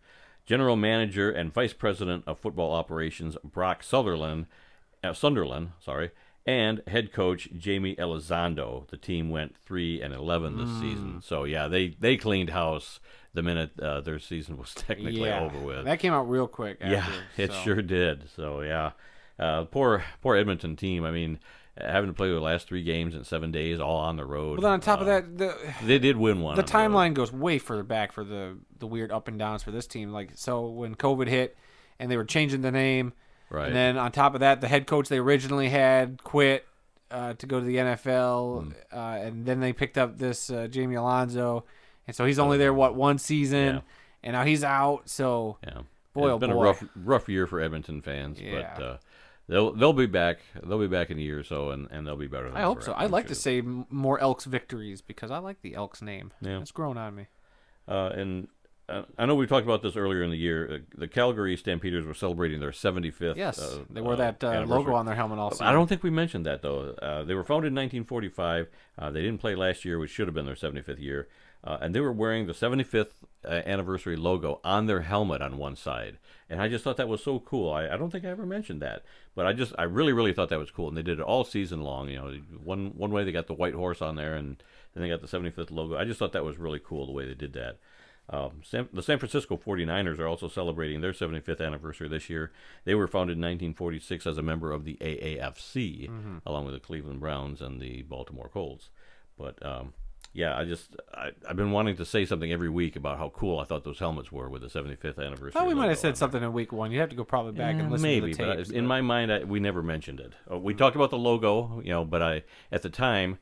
general manager and vice president of football operations Brock Sunderland, and head coach Jamie Elizondo. The team went 3-11 this season. So yeah, they cleaned house the minute their season was technically over with. That came out real quick. It sure did. So yeah, poor Edmonton team. I mean, having to play the last 3 games in 7 days, all on the road. Well, then on top of that, they did win one. The timeline goes way further back for the weird up and downs for this team. Like, so when COVID hit and they were changing the name, right? And then on top of that, the head coach they originally had quit to go to the NFL, and then they picked up this Jamie Alonso, and so he's only there 1 season, and now he's out. So boy, it's been a rough year for Edmonton fans, but. They'll be back. They'll be back in a year or so, and they'll be better than I hope so. I'd like to say more Elks victories because I like the Elks name. Yeah. It's grown on me. And I know we talked about this earlier in the year. The Calgary Stampeders were celebrating their 75th. Yes, they wore that logo on their helmet also. I don't think we mentioned that, though. They were founded in 1945. They didn't play last year, which should have been their 75th year. And they were wearing the 75th anniversary logo on their helmet on one side. And I just thought that was so cool. I don't think I ever mentioned that. But I really, really thought that was cool. And they did it all season long. You know, one way they got the white horse on there, and then they got the 75th logo. I just thought that was really cool the way they did that. The San Francisco 49ers are also celebrating their 75th anniversary this year. They were founded in 1946 as a member of the AAFC, along with the Cleveland Browns and the Baltimore Colts. But I've been wanting to say something every week about how cool I thought those helmets were with the 75th anniversary. Oh, we might have said something in week 1. You have to go probably back and listen to the tapes. But in my mind, we never mentioned it. We talked about the logo, but at the time,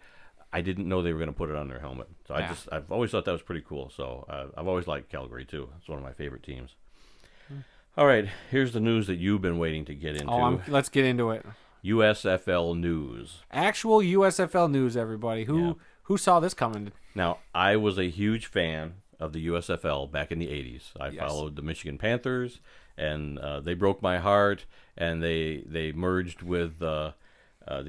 I didn't know they were going to put it on their helmet. So I've always thought that was pretty cool. So I've always liked Calgary too. It's one of my favorite teams. All right, here's the news that you've been waiting to get into. Let's get into it. USFL news. Actual USFL news, everybody. Who saw this coming? Now, I was a huge fan of the USFL back in the 80s. I followed the Michigan Panthers, and they broke my heart, and they merged with the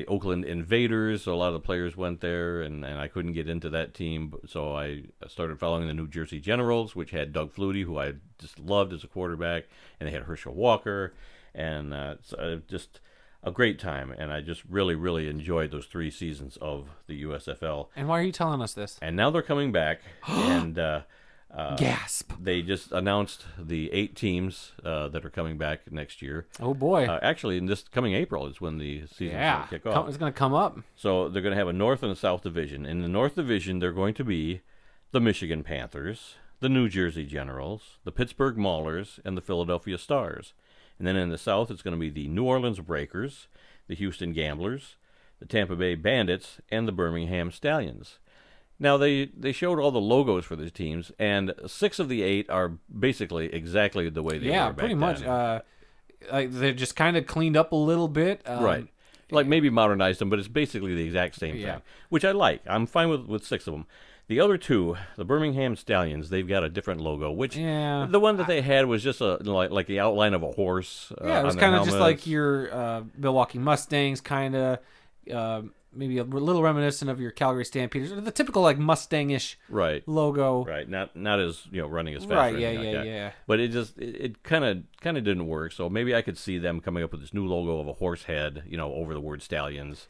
Oakland Invaders. So a lot of the players went there, and I couldn't get into that team. So I started following the New Jersey Generals, which had Doug Flutie, who I just loved as a quarterback, and they had Herschel Walker, and just a great time, and I just really, really enjoyed those 3 seasons of the USFL. And why are you telling us this? And now they're coming back, and gasp! They just announced the 8 teams that are coming back next year. Oh boy! Actually, in this coming April is when the season's going to kick off. It's going to come up. So they're going to have a North and a South division. In the North division, they're going to be the Michigan Panthers, the New Jersey Generals, the Pittsburgh Maulers, and the Philadelphia Stars. And then in the South, it's going to be the New Orleans Breakers, the Houston Gamblers, the Tampa Bay Bandits, and the Birmingham Stallions. Now, they showed all the logos for these teams, and 6 of the 8 are basically exactly the way they were back then. Yeah, pretty much. They're just kind of cleaned up a little bit. Right. Like maybe modernized them, but it's basically the exact same thing, which I like. I'm fine with 6 of them. The other 2, the Birmingham Stallions, they've got a different logo, which the one that they had was just like the outline of a horse. It was kind of just like your Milwaukee Mustangs, kind of maybe a little reminiscent of your Calgary Stampeders, the typical like Mustang-ish logo. Right, not as running as fast. Right, yeah. But it kind of didn't work. So maybe I could see them coming up with this new logo of a horse head, over the word Stallions.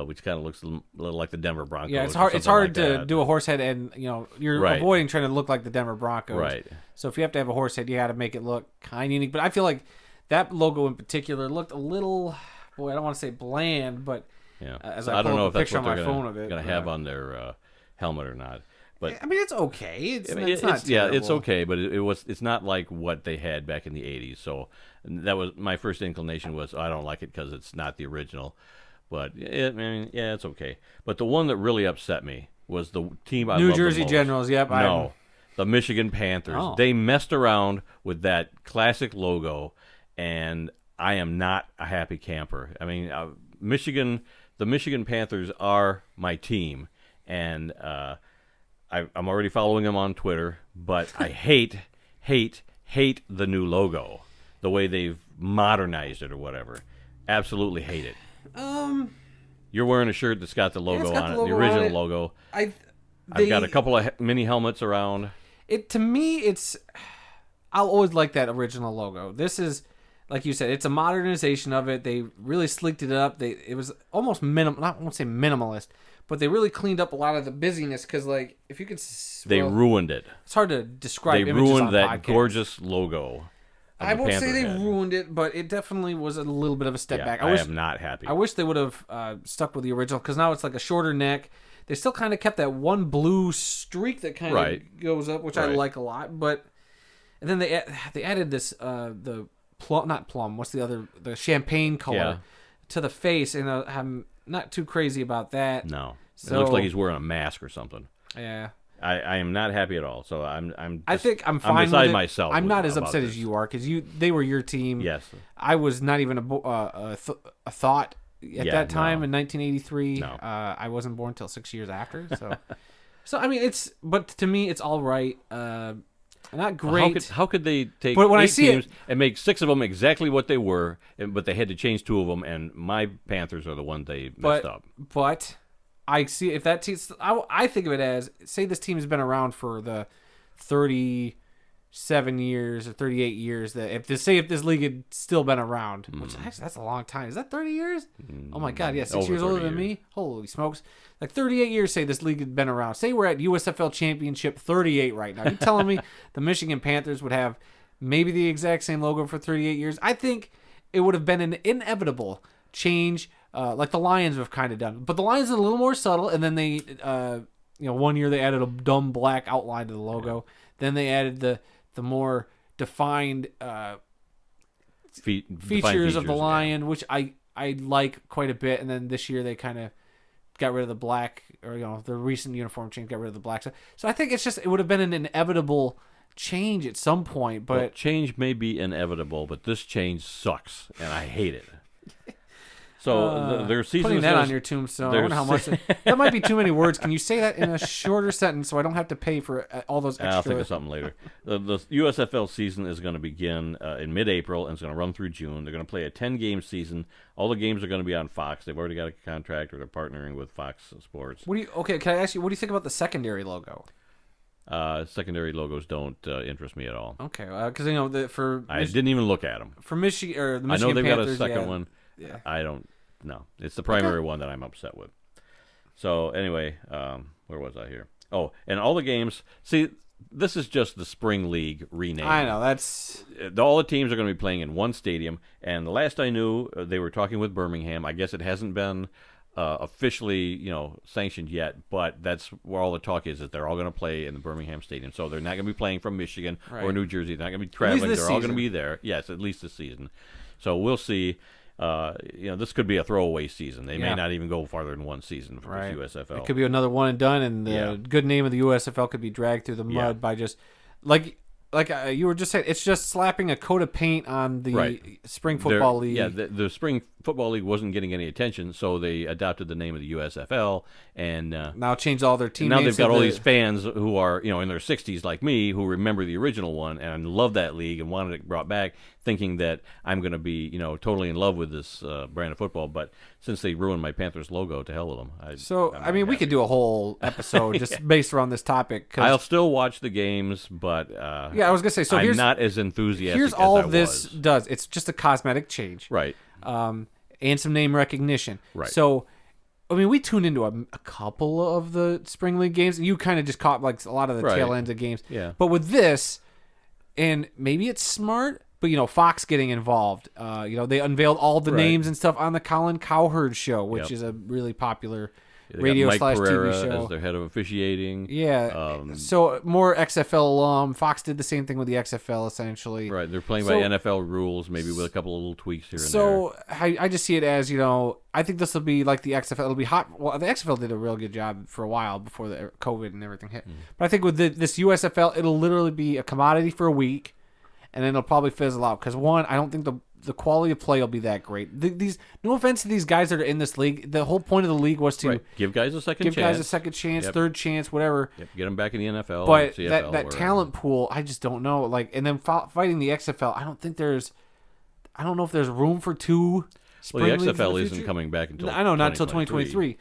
Which kind of looks a little like the Denver Broncos. Yeah, it's hard to do a horse head, and you're avoiding trying to look like the Denver Broncos. Right. So if you have to have a horse head, you got to make it look kind of unique. But I feel like that logo in particular looked a little, I don't want to say bland, but as I pull up a picture on my phone of it, going to have on their helmet or not. But I mean, it's okay. It's not terrible. It's okay, but it's not like what they had back in the 80s. So that was my first inclination was I don't like it because it's not the original. But it's okay. But the one that really upset me was the team I New loved Jersey the most. Generals. Yep. No, The Michigan Panthers. Oh. They messed around with that classic logo, and I am not a happy camper. I mean, the Michigan Panthers are my team, and I'm already following them on Twitter, but I hate the new logo, the way they've modernized it or whatever. Absolutely hate it. You're wearing a shirt that's got the logo on it, the original logo. I've got a couple of mini helmets around. To me, I'll always like that original logo. This is, like you said, it's a modernization of it. They really sleeked it up. It was almost I won't say minimalist, but they really cleaned up a lot of the busyness. Because, like, if you could, they ruined it. It's hard to describe. They images ruined on that podcast. gorgeous logo. I won't say they ruined it, but it definitely was a little bit of a step back. I am not happy. I wish they would have stuck with the original, because now it's like a shorter neck. They still kind of kept that one blue streak that kind of goes up, which I like a lot. But and then they added this the not plum. What's the other, the champagne color to the face, and I'm not too crazy about that. No, it looks like he's wearing a mask or something. Yeah. I am not happy at all. So I think I'm fine. I'm beside with it. myself. I'm not as upset as you are, because they were your team. Yes. I was not even a thought at that time in 1983. No. I wasn't born until 6 years after. So I mean, but to me, it's all right. Not great. How could they take but when 8 teams and make 6 of them exactly what they were, but they had to change 2 of them, and my Panthers are the ones they messed up. But I see if that team. I think of it as, say this team has been around for the 37 years or 38 years. That if this league had still been around, which actually that's a long time. Is that 30 years? Oh my God, yeah, 6 years older than me. Holy smokes! Like 38 years. Say this league had been around. Say we're at USFL Championship 38 right now. You telling me the Michigan Panthers would have maybe the exact same logo for 38 years? I think it would have been an inevitable change. Like the Lions have kind of done, but the Lions are a little more subtle. And then they, 1 year they added a dumb black outline to the logo. Then they added the more defined features of the lion, which I like quite a bit. And then this year they kind of got rid of the black, or the recent uniform change got rid of the black. So I think it would have been an inevitable change at some point. But change may be inevitable, but this change sucks, and I hate it. So their season, putting that on your tombstone. I wonder how much. That might be too many words. Can you say that in a shorter sentence so I don't have to pay for all those extra? I'll think of something later. The USFL season is going to begin in mid-April, and it's going to run through June. They're going to play a 10-game season. All the games are going to be on Fox. They've already got a contract, or they're partnering with Fox Sports. Okay, can I ask you, what do you think about the secondary logo? Secondary logos don't interest me at all. Okay, because I didn't even look at them. For Michigan, or the I Michigan know they've Panthers, got a second one. Yeah. I don't. No, it's the primary one that I'm upset with. So anyway, where was I here? Oh, and all the games. See, this is just the spring league rename. I know, that's all the teams are going to be playing in one stadium. And the last I knew, they were talking with Birmingham. I guess it hasn't been officially, sanctioned yet, but that's where all the talk is that they're all going to play in the Birmingham Stadium. So they're not going to be playing from Michigan or New Jersey. They're not going to be traveling. They're all going to be there. Yes, at least this season. So we'll see. This could be a throwaway season. They may not even go farther than one season for this USFL. It could be another one and done, and the good name of the USFL could be dragged through the mud by just like you were just saying. It's just slapping a coat of paint on the spring football league. Yeah, the spring football league wasn't getting any attention, so they adopted the name of the USFL, and now changed all their team names. Now they've got all these fans who are in their 60s like me, who remember the original one and love that league and wanted it brought back, thinking that I'm going to be totally in love with this brand of football. But since they ruined my Panthers logo, to hell with them. We could do a whole episode just based around this topic. I'll still watch the games, but I was gonna say, so I'm not as enthusiastic. Here's as all I this was. does. It's just a cosmetic change, right? And some name recognition, right? So, we tuned into a couple of the spring league games, and you kind of just caught like a lot of the tail ends of games. Yeah. But with this, and maybe it's smart, but Fox getting involved. They unveiled all the names and stuff on the Colin Cowherd show, which is a really popular They radio got Mike / Pereira TV show as their head of officiating. Yeah. So more XFL alum. Fox did the same thing with the XFL essentially. Right. They're playing by NFL rules, maybe with a couple of little tweaks here and there. So I just see it as, I think this will be like the XFL. It'll be hot. Well, the XFL did a real good job for a while before the COVID and everything hit. But I think with this USFL, it'll literally be a commodity for a week, and then it'll probably fizzle out. Because one, I don't think the quality of play will be that great. No offense to these guys that are in this league. The whole point of the league was to give guys a second chance, third chance, whatever. Get them back in the NFL. But CFL, that talent pool, I just don't know. And then fighting the XFL, I don't know if there's room for two. Well, the XFL isn't coming back until I know not until 2023.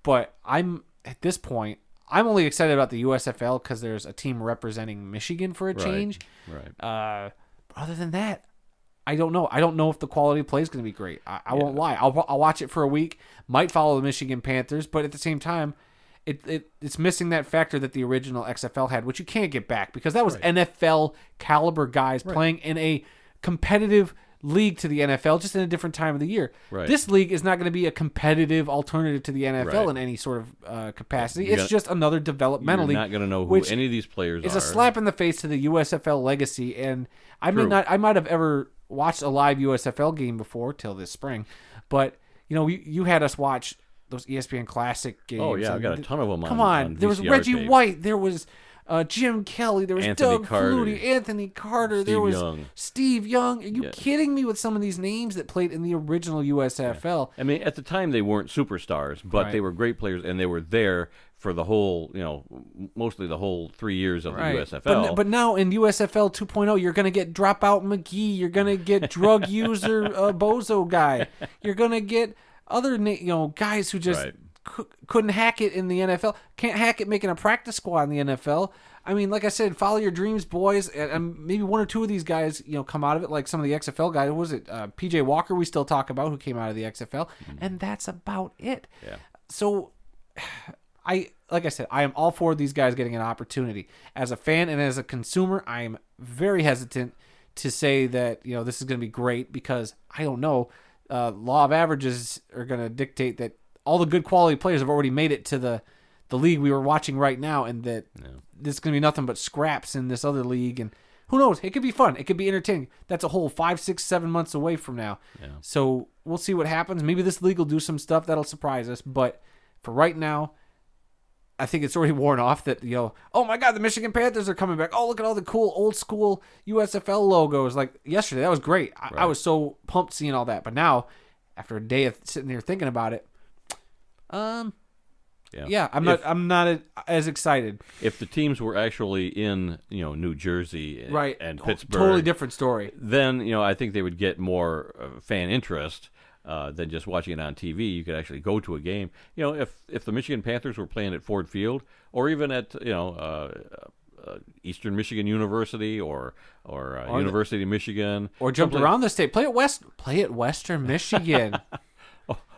But at this point, I'm only excited about the USFL because there's a team representing Michigan for a change. Right. Other than that, I don't know. I don't know if the quality of play is going to be great. I won't lie. I'll watch it for a week. Might follow the Michigan Panthers, but at the same time, it's missing that factor that the original XFL had, which you can't get back because that was NFL caliber guys playing in a competitive league to the NFL, just in a different time of the year. Right. This league is not going to be a competitive alternative to the NFL in any sort of capacity. It's just another developmental league. You're not going to know who any of these players are. It's a slap in the face to the USFL legacy, and I might have ever watched a live USFL game before till this spring, but you had us watch those ESPN Classic games. Oh yeah, I've got a ton of them. Come on, there was Reggie White, there was Jim Kelly, there was Doug Flutie, Anthony Carter, there was Steve Young. Are you kidding me with some of these names that played in the original USFL? I mean, at the time they weren't superstars, but they were great players, and they were there for the whole, mostly the whole 3 years of the USFL. But now in USFL 2.0, you're going to get Dropout McGee. You're going to get drug user Bozo guy. You're going to get other guys who just couldn't hack it in the NFL. Can't hack it making a practice squad in the NFL. I mean, like I said, follow your dreams, boys. And maybe one or two of these guys, come out of it, like some of the XFL guys. What was it? PJ Walker we still talk about, who came out of the XFL. And that's about it. Yeah. So like I said, I am all for these guys getting an opportunity. As a fan and as a consumer, I am very hesitant to say that this is going to be great because I don't know. Law of averages are going to dictate that all the good quality players have already made it to the league we were watching right now, and that this is going to be nothing but scraps in this other league. And who knows? It could be fun. It could be entertaining. That's a whole 5, 6, 7 months away from now. Yeah. So we'll see what happens. Maybe this league will do some stuff that'll surprise us. But for right now, I think it's already worn off that, oh my God, the Michigan Panthers are coming back. Oh, look at all the cool old school USFL logos. Like yesterday, that was great. I was so pumped seeing all that. But now, after a day of sitting here thinking about it, I'm not as excited. If the teams were actually in, New Jersey and Pittsburgh, totally different story. Then, I think they would get more fan interest. Than just watching it on TV. You could actually go to a game. If the Michigan Panthers were playing at Ford Field, or even at Eastern Michigan University or University of Michigan, or jumped around the state, play at Western Michigan,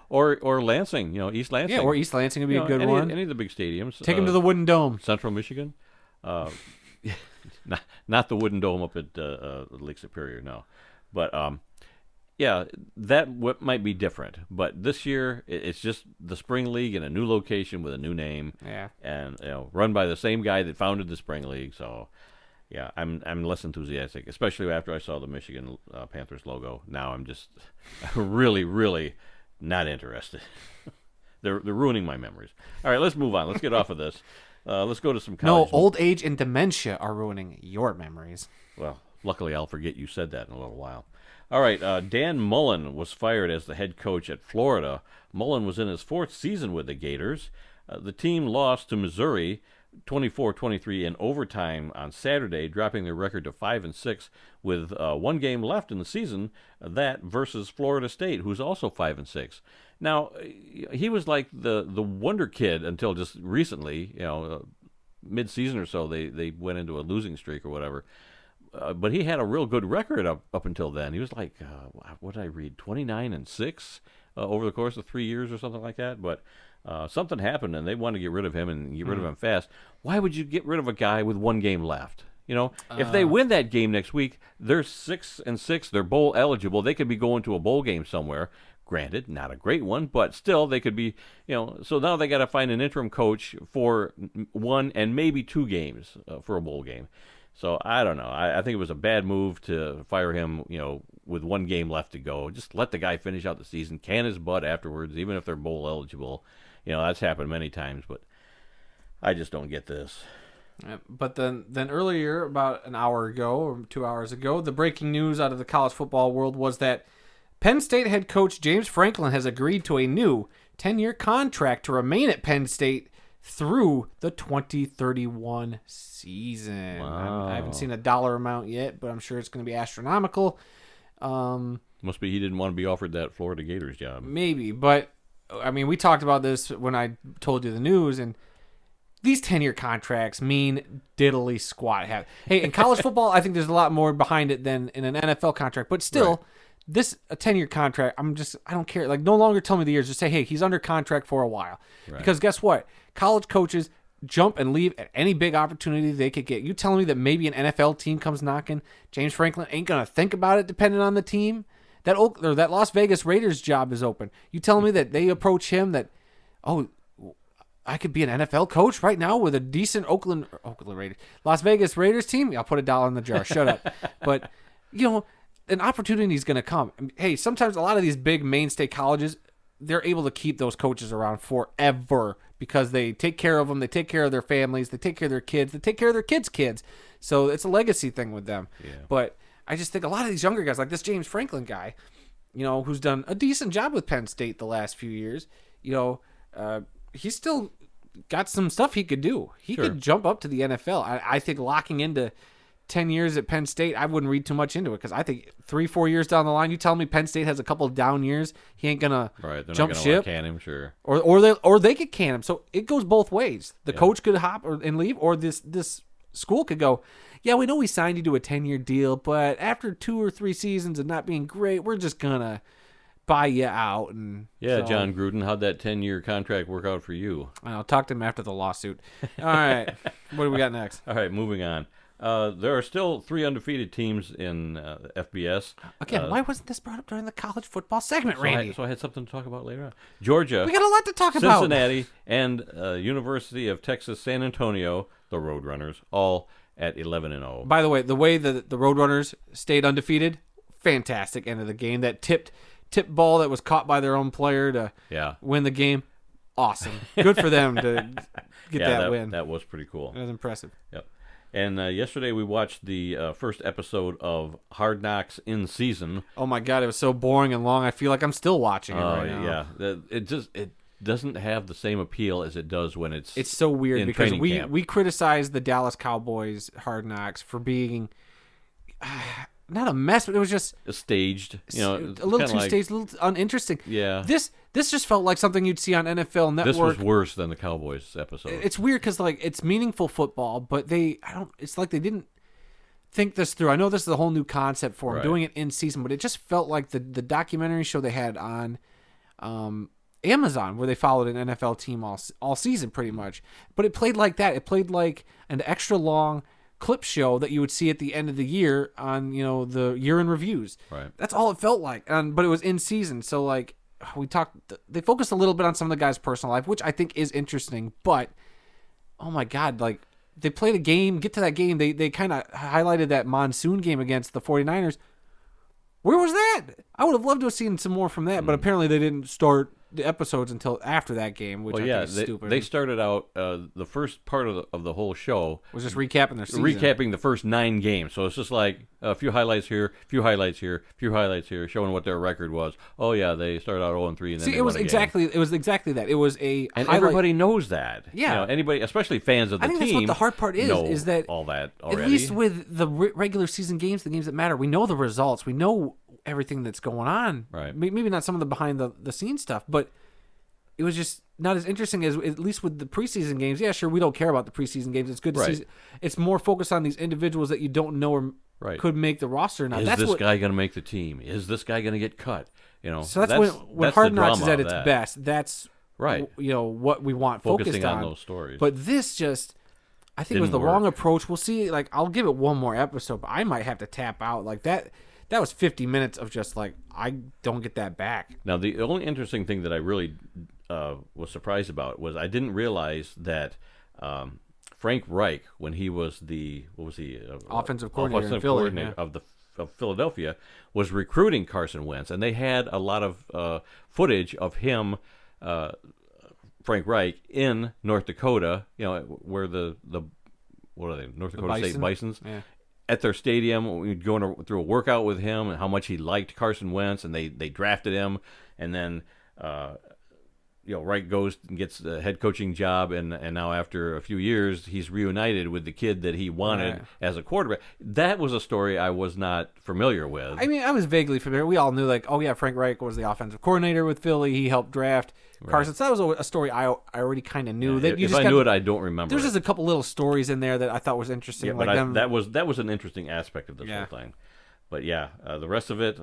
or Lansing, East Lansing. Yeah, or East Lansing would be a good one. Any of the big stadiums. Take them to the Wooden Dome, Central Michigan. Not the Wooden Dome up at Lake Superior, no, but. Yeah, that might be different, but this year it's just the Spring League in a new location with a new name, and run by the same guy that founded the Spring League. So, yeah, I'm less enthusiastic, especially after I saw the Michigan Panthers logo. Now I'm just really, really not interested. They're ruining my memories. All right, let's move on. Let's get off of this. Let's go to some college. No, old age and dementia are ruining your memories. Well, luckily I'll forget you said that in a little while. All right, Dan Mullen was fired as the head coach at Florida. Mullen was in his 4th season with the Gators. The team lost to Missouri 24-23 in overtime on Saturday, dropping their record to 5-6 with one game left in the season, that versus Florida State, who's also 5-6. Now, he was like the wonder kid until just recently, mid-season or so, they went into a losing streak or whatever. But he had a real good record up until then. He was like, what did I read, 29-6 over the course of 3 years or something like that. But something happened, and they wanted to get rid of him and get rid of him fast. Why would you get rid of a guy with one game left? If they win that game next week, they're 6-6. They're bowl eligible. They could be going to a bowl game somewhere. Granted, not a great one, but still they could be, so now they got to find an interim coach for 1 and maybe 2 games for a bowl game. So I don't know. I think it was a bad move to fire him, with 1 game left to go. Just let the guy finish out the season, can his butt afterwards, even if they're bowl eligible. That's happened many times, but I just don't get this. But then earlier, about an hour ago or 2 hours ago, the breaking news out of the college football world was that Penn State head coach James Franklin has agreed to a new 10-year contract to remain at Penn State through the 2031 season. Wow. I haven't seen a dollar amount yet, but I'm sure it's going to be astronomical. Must be he didn't want to be offered that Florida Gators job. Maybe, but I mean, we talked about this when I told you the news, and these 10-year contracts mean diddly squat. Hey, in college football, I think there's a lot more behind it than in an NFL contract, but still, right. This a 10-year contract, I don't care. Like, no longer tell me the years. Just say, hey, he's under contract for a while. Right. Because guess what? College coaches jump and leave at any big opportunity they could get. You telling me that maybe an NFL team comes knocking, James Franklin ain't going to think about it depending on the team? That Las Vegas Raiders job is open. You telling me that they approach him that, I could be an NFL coach right now with a decent Oakland Raiders, Las Vegas Raiders team? I'll put $1 in the jar. Shut up. But, an opportunity is going to come. Hey, sometimes a lot of these big mainstay colleges, they're able to keep those coaches around forever because they take care of them, they take care of their families, they take care of their kids, they take care of their kids' kids. So it's a legacy thing with them. Yeah. But I just think a lot of these younger guys, like this James Franklin guy, who's done a decent job with Penn State the last few years, he's still got some stuff he could do. He could jump up to the NFL. I think locking into 10 years at Penn State, I wouldn't read too much into it because I think 3-4 years down the line, you tell me Penn State has a couple of down years, he ain't gonna jump ship. Can him, sure. Or they could can him. So it goes both ways. The coach could hop and leave, or this school could go, yeah, we know we signed you to a 10-year deal, but after 2 or 3 seasons of not being great, we're just gonna buy you out. And John Gruden, how'd that 10-year contract work out for you? I'll talk to him after the lawsuit. All right, what do we got next? All right, moving on. There are still 3 undefeated teams in FBS. Again, why wasn't this brought up during the college football segment, Randy? So I had something to talk about later on. Georgia. We got a lot to talk about. Cincinnati and University of Texas San Antonio, the Roadrunners, all at 11-0. By the way the Roadrunners stayed undefeated, fantastic end of the game. That tipped ball that was caught by their own player to win the game, awesome. Good for them to get that win. That was pretty cool. That was impressive. Yep. And yesterday we watched the first episode of Hard Knocks in season. Oh my God, it was so boring and long. I feel like I'm still watching it right now. Yeah, it doesn't have the same appeal as it does when it's. It's so weird because camp. we criticized the Dallas Cowboys Hard Knocks for being not a mess, but it was just staged. A little too staged, a little uninteresting. Yeah. This just felt like something you'd see on NFL Network. This was worse than the Cowboys episode. It's weird because it's meaningful football, but it's like they didn't think this through. I know this is a whole new concept for them, doing it in season, but it just felt like the documentary show they had on Amazon where they followed an NFL team all season pretty much. But it played like that. It played like an extra long clip show that you would see at the end of the year on the year in reviews. Right. That's all it felt like. But it was in season, so they focused a little bit on some of the guys' personal life, which I think is interesting. But oh my God, they played a game. Get to that game. They kind of highlighted that monsoon game against the 49ers. Where was that? I would have loved to have seen some more from that, but apparently they didn't start the episodes until after that game, which I think is stupid. They started out the first part of the whole show was just recapping their season. Recapping the first 9 games. So it's just like a few highlights here, a few highlights here, a few highlights here, showing what their record was. Oh yeah, they started out 0-3 and then it was exactly that. It was and highlight. Everybody knows that. Yeah, anybody, especially fans of the team. I think that's what the hard part is that all that already. At least with the regular season games, the games that matter, we know the results, we know everything that's going on. Right. Maybe not some of the behind the scenes stuff, but it was just not as interesting as at least with the preseason games. Yeah, sure, we don't care about the preseason games. It's good to see. It's more focused on these individuals that you don't know or could make the roster or not. Is this guy going to make the team? Is this guy going to get cut? So that's when Hard Knocks is at its best. That's what we want focusing focused on those stories. But this just, I think, was the wrong approach. We'll see. I'll give it one more episode, but I might have to tap out. that was 50 minutes of just like, I don't get that back. Now, the only interesting thing that I really was surprised about was I didn't realize that Frank Reich, when he was the Offensive coordinator in Philly, of Philadelphia, was recruiting Carson Wentz, and they had a lot of footage of him, Frank Reich, in North Dakota. Where the what are they? North Dakota State Bisons. Yeah. At their stadium, we'd go through a workout with him and how much he liked Carson Wentz, and they drafted him, and then Wright goes and gets the head coaching job, and now after a few years, he's reunited with the kid that he wanted as a quarterback. That was a story I was not familiar with. I mean, I was vaguely familiar. We all knew, like, oh yeah, Frank Reich was the offensive coordinator with Philly. He helped draft Carson. So that was a story I already kind of knew. Yeah, if I knew it, I don't remember. There's just a couple little stories in there that I thought was interesting. Yeah, like that was an interesting aspect of this whole thing. But the rest of it,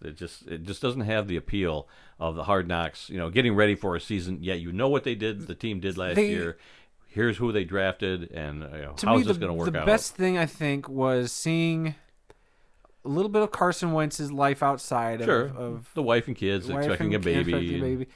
it just doesn't have the appeal of the Hard Knocks. Getting ready for a season. Yeah, what they did, the team did last year. Here's who they drafted, and how's this going to work out? The best thing I think was seeing a little bit of Carson Wentz's life outside of the wife and kids expecting a baby.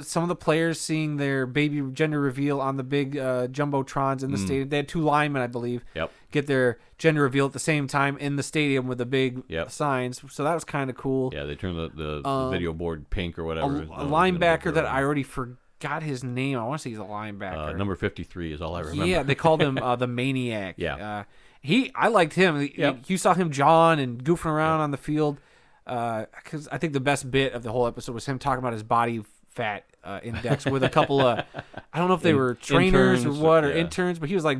Some of the players seeing their baby gender reveal on the big jumbotrons in the stadium. They had 2 linemen, I believe, get their gender reveal at the same time in the stadium with the big signs. So that was kind of cool. Yeah, they turned the video board pink or whatever. A linebacker that I already forgot his name. I want to say he's a linebacker. Number 53 is all I remember. Yeah, they called him the Maniac. Yeah. I liked him. You saw him jawing and goofing around on the field. Because I think the best bit of the whole episode was him talking about his body fat index with a couple of, I don't know if they were trainers or what, or interns, but he was like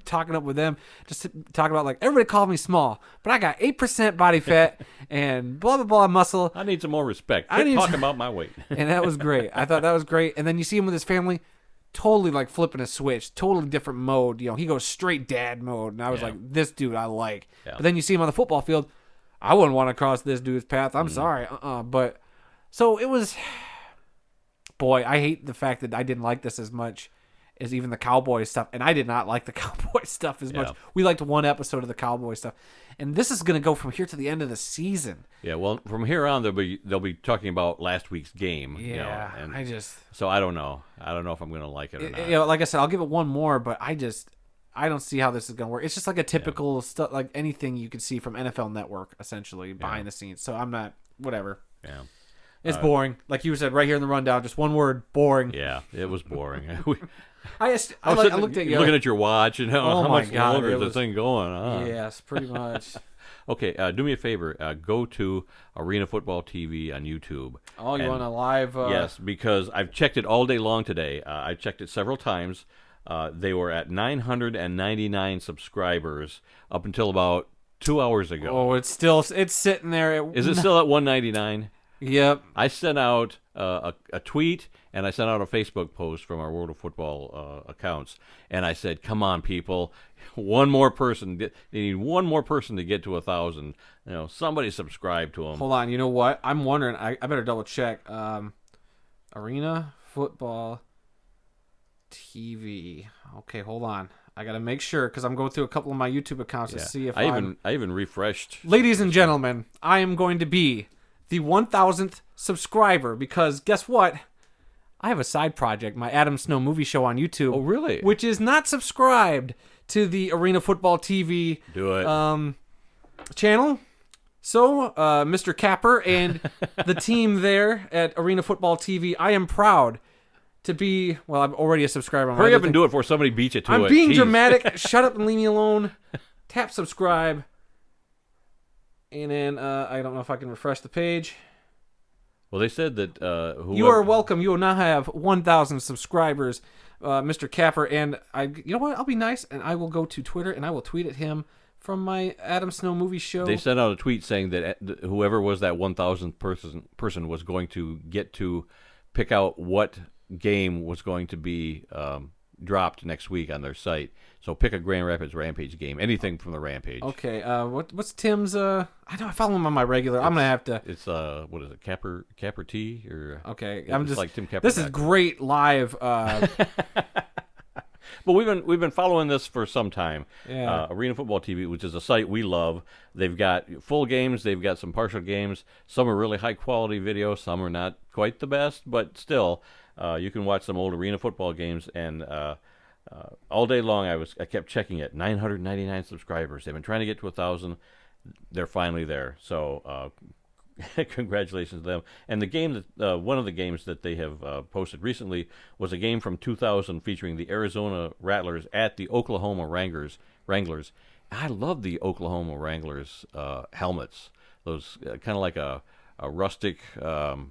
talking up with them, just talking about like, everybody called me small, but I got 8% body fat and blah, blah, blah muscle. I need some more respect. Quit talking about my weight. And that was great. I thought that was great. And then you see him with his family, totally like flipping a switch, totally different mode. He goes straight dad mode. And I was like, this dude I like. Yeah. But then you see him on the football field. I wouldn't want to cross this dude's path. I'm sorry. But so it was, boy, I hate the fact that I didn't like this as much as even the Cowboy stuff. And I did not like the Cowboy stuff as much. We liked one episode of the Cowboy stuff. And this is going to go from here to the end of the season. Yeah, well, from here on, they'll be talking about last week's game. Yeah, so I don't know. I don't know if I'm going to like it or not. Like I said, I'll give it one more, but I don't see how this is going to work. It's just like a typical stuff, like anything you could see from NFL Network, essentially, behind the scenes. So I'm not, whatever. Yeah. It's boring. Like you said right here in the rundown, just one word, boring. Yeah, it was boring. I looked at you. Looking at your watch and how much longer is this thing going? Huh? Yes, pretty much. Okay, do me a favor. Go to Arena Football TV on YouTube. Oh, you want a live? Yes, because I've checked it all day long today. I checked it several times. They were at 999 subscribers up until about 2 hours ago. Oh, it's sitting there. Is it still at 199? Yep. I sent out a tweet and I sent out a Facebook post from our World of Football accounts, and I said, "Come on, people! One more person. They need one more person to get to 1,000. Somebody subscribe to them." Hold on. You know what? I'm wondering. I better double check. Arena Football TV. Okay, hold on. I got to make sure because I'm going through a couple of my YouTube accounts to see if I even refreshed. Ladies and gentlemen, I am going to be the 1,000th subscriber because guess what? I have a side project, my Adam Snow movie show on YouTube. Oh, really? Which is not subscribed to the Arena Football TV channel. So, Mr. Capper and the team there at Arena Football TV, I am proud to be, well, I'm already a subscriber. Hurry up and do it before somebody beats you to it. I'm being dramatic. Shut up and leave me alone. Tap subscribe. And then I don't know if I can refresh the page. Well, they said that you are welcome. You will now have 1,000 subscribers, Mr. Capper. And you know what? I'll be nice, and I will go to Twitter, and I will tweet at him from my Adam Snow movie show. They sent out a tweet saying that whoever was that 1,000th person was going to get to pick out what game was going to be dropped next week on their site. So pick a Grand Rapids Rampage game, anything from the Rampage. Okay. What's Tim's? I know I follow him on my regular. I'm gonna have to. It's what is it? Capper T or? Okay. I'm just like Tim Capper. This is great live. But we've been following this for some time. Yeah. Arena Football TV, which is a site we love. They've got full games. They've got some partial games. Some are really high quality video. Some are not quite the best, but still, you can watch some old Arena Football games. And all day long, I kept checking it. 999 subscribers. They've been trying to get to 1,000. They're finally there. So. Congratulations to them. And the game that one of the games that they have posted recently was a game from 2000 featuring the Arizona Rattlers at the Oklahoma Wranglers. I love the Oklahoma Wranglers helmets. Those kind of like a rustic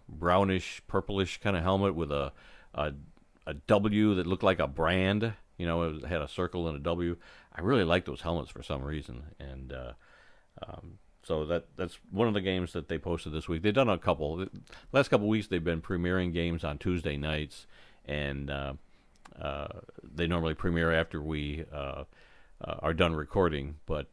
brownish purplish kind of helmet with a W that looked like a brand. You know, it had a circle and a W. I really like those helmets for some reason, and so that's one of the games that they posted this week. They've done a couple. The last couple of weeks, they've been premiering games on Tuesday nights, and they normally premiere after we are done recording. But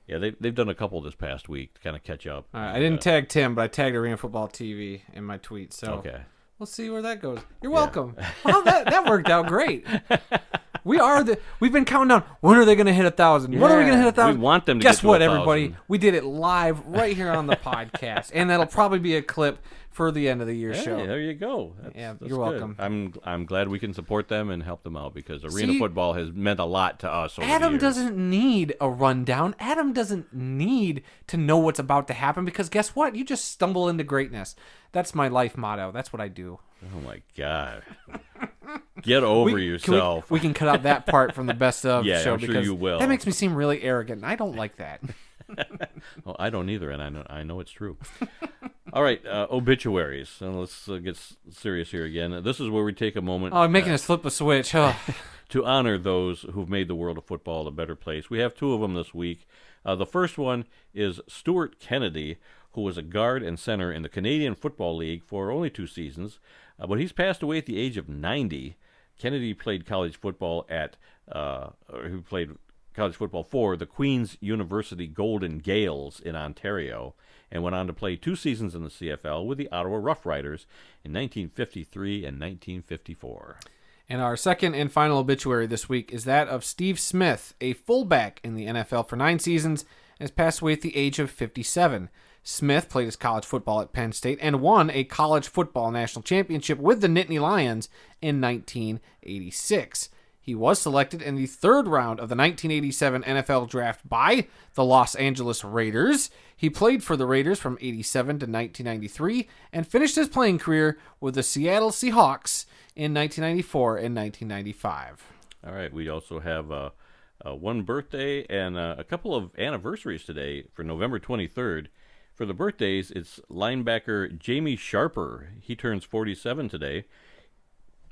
yeah, they've done a couple this past week to kind of catch up. I didn't tag Tim, but I tagged Arena Football TV in my tweet. So okay, we'll see where that goes. You're welcome. Well, that worked out great. We've been counting down. When are they going to hit 1,000? When are we going to hit 1,000? We want them to Guess get to what, 1,000. everybody? We did it live right here on the podcast, and that'll probably be a clip for the end of the year show. There you go. You're good. welcome. I'm glad we can support them and help them out because Arena Football has meant a lot to us over the Adam years. doesn't need a rundown. Adam doesn't need to know what's about to happen because guess what? You just stumble into greatness. That's my life motto. That's what I do. Oh my God. Get over yourself. We can cut out that part from the best of Yeah, show I'm sure because you will. that makes me seem really arrogant. And I don't like that. Well, I don't either, and I know it's true. All right, obituaries. And let's get serious here again. This is where we take a moment. Oh, making us flip a switch. Oh. To honor those who've made the world of football a better place. We have two of them this week. The first one is Stuart Kennedy, who was a guard and center in the Canadian Football League for only 2 seasons, but he's passed away at the age of 90. Kennedy played college football for the Queen's University Golden Gaels in Ontario, and went on to play 2 seasons in the CFL with the Ottawa Rough Riders in 1953 and 1954. And our second and final obituary this week is that of Steve Smith, a fullback in the NFL for 9 seasons, and has passed away at the age of 57. Smith played his college football at Penn State and won a college football national championship with the Nittany Lions in 1986. He was selected in the 3rd round of the 1987 NFL Draft by the Los Angeles Raiders. He played for the Raiders from 87 to 1993 and finished his playing career with the Seattle Seahawks in 1994 and 1995. All right, we also have one birthday and a couple of anniversaries today for November 23rd. For the birthdays, it's linebacker Jamie Sharper. He turns 47 today.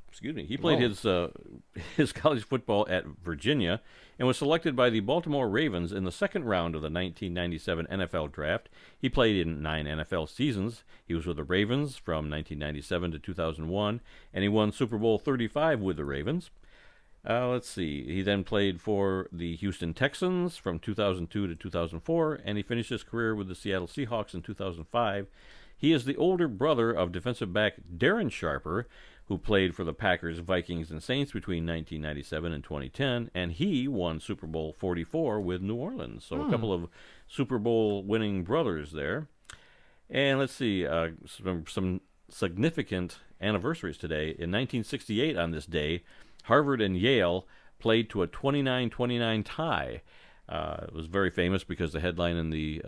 Excuse me. He played his college football at Virginia and was selected by the Baltimore Ravens in the 2nd round of the 1997 NFL Draft. He played in 9 NFL seasons. He was with the Ravens from 1997 to 2001, and he won Super Bowl 35 with the Ravens. Let's see. He then played for the Houston Texans from 2002 to 2004, and he finished his career with the Seattle Seahawks in 2005. He is the older brother of defensive back Darren Sharper, who played for the Packers, Vikings, and Saints between 1997 and 2010, and he won Super Bowl 44 with New Orleans. So a couple of Super Bowl winning brothers there. And let's see, some significant anniversaries today. In 1968 on this day, Harvard and Yale played to a 29-29 tie. It was very famous because the headline in the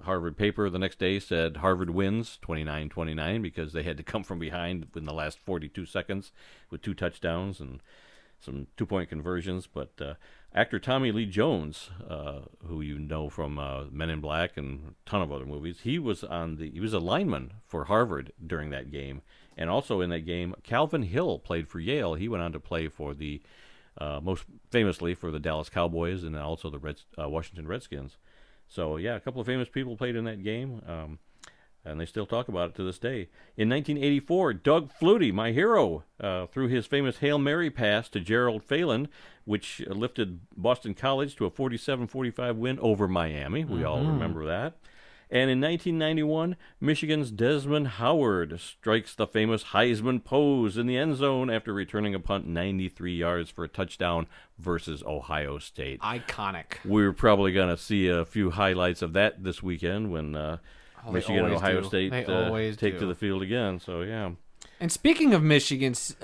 Harvard paper the next day said Harvard wins 29-29 because they had to come from behind in the last 42 seconds with 2 touchdowns and some 2-point conversions. But actor Tommy Lee Jones, who you know from Men in Black and a ton of other movies, he was a lineman for Harvard during that game. And also in that game, Calvin Hill played for Yale. He went on to play for the most famously for the Dallas Cowboys and also the Washington Redskins. So, yeah, a couple of famous people played in that game, and they still talk about it to this day. In 1984, Doug Flutie, my hero, threw his famous Hail Mary pass to Gerald Phelan, which lifted Boston College to a 47-45 win over Miami. We all remember that. And in 1991, Michigan's Desmond Howard strikes the famous Heisman pose in the end zone after returning a punt 93 yards for a touchdown versus Ohio State. Iconic. We're probably going to see a few highlights of that this weekend when Michigan and Ohio State take to the field again. So, yeah. And speaking of Michigan's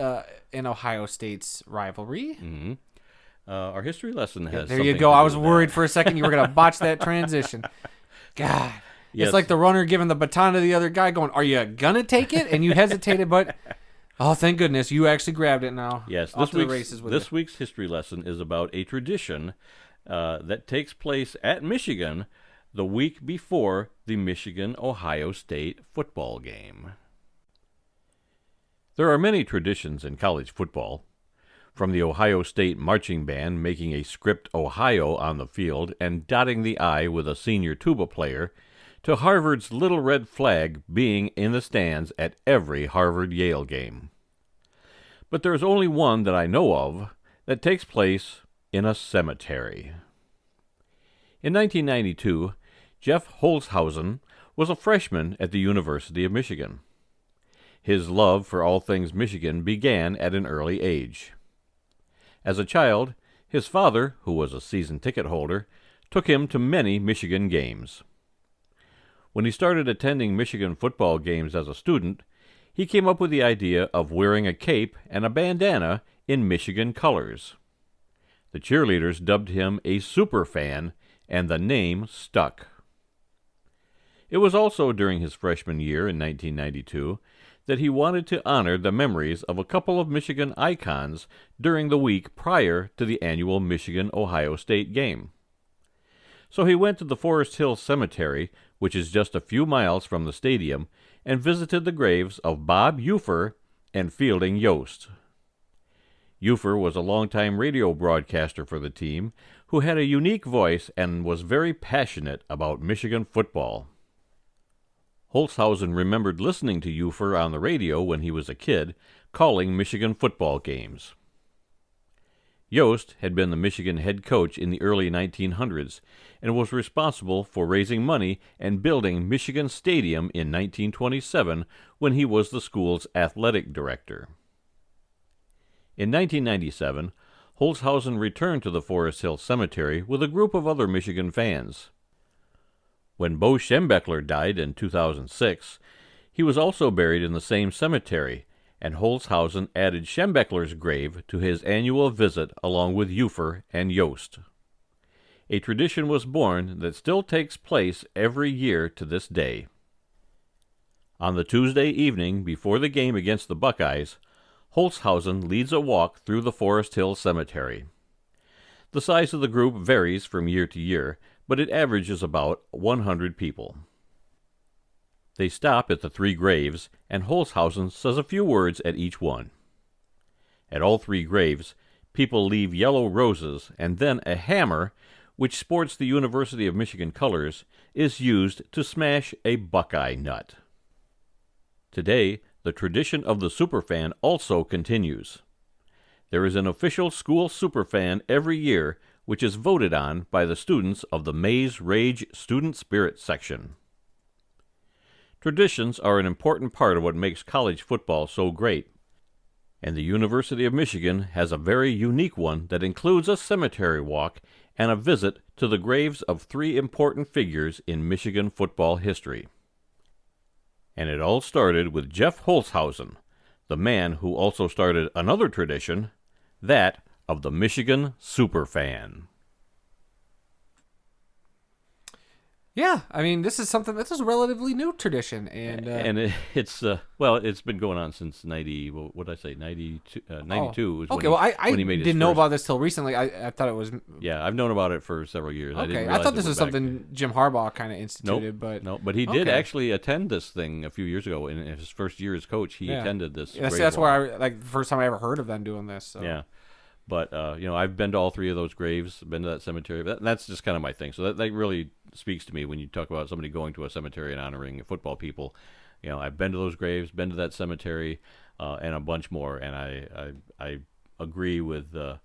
and Ohio State's rivalry... Mm-hmm. Our history lesson has there you go. I was worried for a second you were going to botch that transition. God. Yes. It's like the runner giving the baton to the other guy going, are you going to take it? And you hesitated, but, oh, thank goodness, you actually grabbed it now. Yes, this week's history lesson is about a tradition that takes place at Michigan the week before the Michigan-Ohio State football game. There are many traditions in college football, from the Ohio State marching band making a script Ohio on the field and dotting the I with a senior tuba player, to Harvard's little red flag being in the stands at every Harvard-Yale game. But there is only one that I know of that takes place in a cemetery. In 1992, Jeff Holzhausen was a freshman at the University of Michigan. His love for all things Michigan began at an early age. As a child, his father, who was a season ticket holder, took him to many Michigan games. When he started attending Michigan football games as a student, he came up with the idea of wearing a cape and a bandana in Michigan colors. The cheerleaders dubbed him a superfan, and the name stuck. It was also during his freshman year in 1992 that he wanted to honor the memories of a couple of Michigan icons during the week prior to the annual Michigan-Ohio State game. So he went to the Forest Hill Cemetery, which is just a few miles from the stadium, and visited the graves of Bob Ufer and Fielding Yost. Ufer was a longtime radio broadcaster for the team, who had a unique voice and was very passionate about Michigan football. Holzhausen remembered listening to Ufer on the radio when he was a kid, calling Michigan football games. Yost had been the Michigan head coach in the early 1900s and was responsible for raising money and building Michigan Stadium in 1927 when he was the school's athletic director. In 1997, Holzhausen returned to the Forest Hill Cemetery with a group of other Michigan fans. When Bo Schembechler died in 2006, he was also buried in the same cemetery, and Holzhausen added Schembechler's grave to his annual visit along with Ufer and Yost. A tradition was born that still takes place every year to this day. On the Tuesday evening before the game against the Buckeyes, Holzhausen leads a walk through the Forest Hill Cemetery. The size of the group varies from year to year, but it averages about 100 people. They stop at the three graves, and Holzhausen says a few words at each one. At all three graves, people leave yellow roses, and then a hammer, which sports the University of Michigan colors, is used to smash a Buckeye nut. Today, the tradition of the superfan also continues. There is an official school superfan every year, which is voted on by the students of the Maze Rage Student Spirit section. Traditions are an important part of what makes college football so great, and the University of Michigan has a very unique one that includes a cemetery walk and a visit to the graves of three important figures in Michigan football history. And it all started with Jeff Holzhausen, the man who also started another tradition, that of the Michigan Superfan. Yeah, I mean, this is something that's a relatively new tradition, and it's been going on since 90. What did I say? 92. 92 was okay. when he made his didn't know first. about this till recently. I thought it was. Yeah, I've known about it for several years. Okay, I thought this was something Jim Harbaugh kind of instituted, but he did actually attend this thing a few years ago in his first year as coach. He attended this. That's where the first time I ever heard of them doing this. So. Yeah. But, I've been to all three of those graves, been to that cemetery. That's just kind of my thing. So that really speaks to me when you talk about somebody going to a cemetery and honoring football people. I've been to those graves, been to that cemetery, and a bunch more. And I agree with Mr.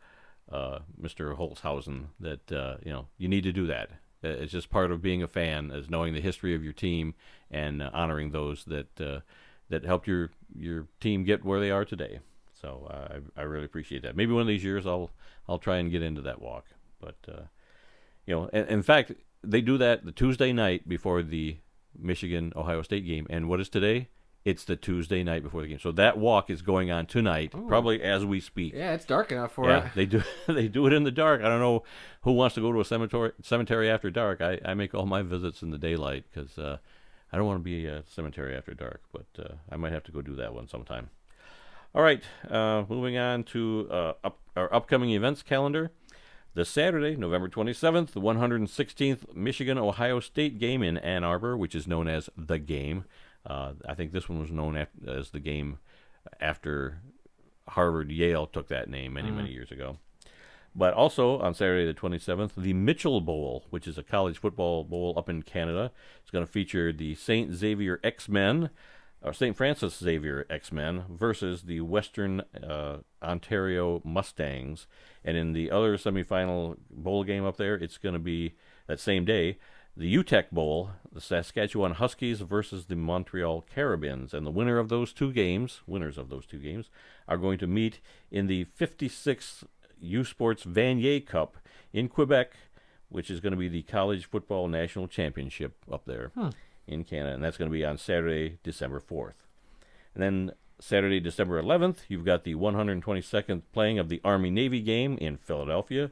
Holzhausen that, you need to do that. It's just part of being a fan, is knowing the history of your team and honoring those that helped your team get where they are today. So I really appreciate that. Maybe one of these years I'll try and get into that walk. But in fact, they do that the Tuesday night before the Michigan-Ohio State game. And what is today? It's the Tuesday night before the game. So that walk is going on tonight, probably as we speak. Yeah, it's dark enough for it. Yeah, they do it in the dark. I don't know who wants to go to a cemetery after dark. I make all my visits in the daylight because I don't want to be a cemetery after dark. But I might have to go do that one sometime. All right, moving on to our upcoming events calendar. This Saturday, November 27th, the 116th Michigan-Ohio State game in Ann Arbor, which is known as The Game. I think this one was known as The Game after Harvard-Yale took that name many years ago. But also on Saturday the 27th, the Mitchell Bowl, which is a college football bowl up in Canada. It's going to feature the St. Xavier X-Men, or St. Francis Xavier X-Men versus the Western Ontario Mustangs. And in the other semifinal bowl game up there, it's going to be that same day, the UTEC Bowl, the Saskatchewan Huskies versus the Montreal Carabins. And the winners of those two games, are going to meet in the 56th U Sports Vanier Cup in Quebec, which is going to be the College Football National Championship up there in Canada. And that's going to be on Saturday, December 4th. And then Saturday, December 11th, you've got the 122nd playing of the Army-Navy game in Philadelphia.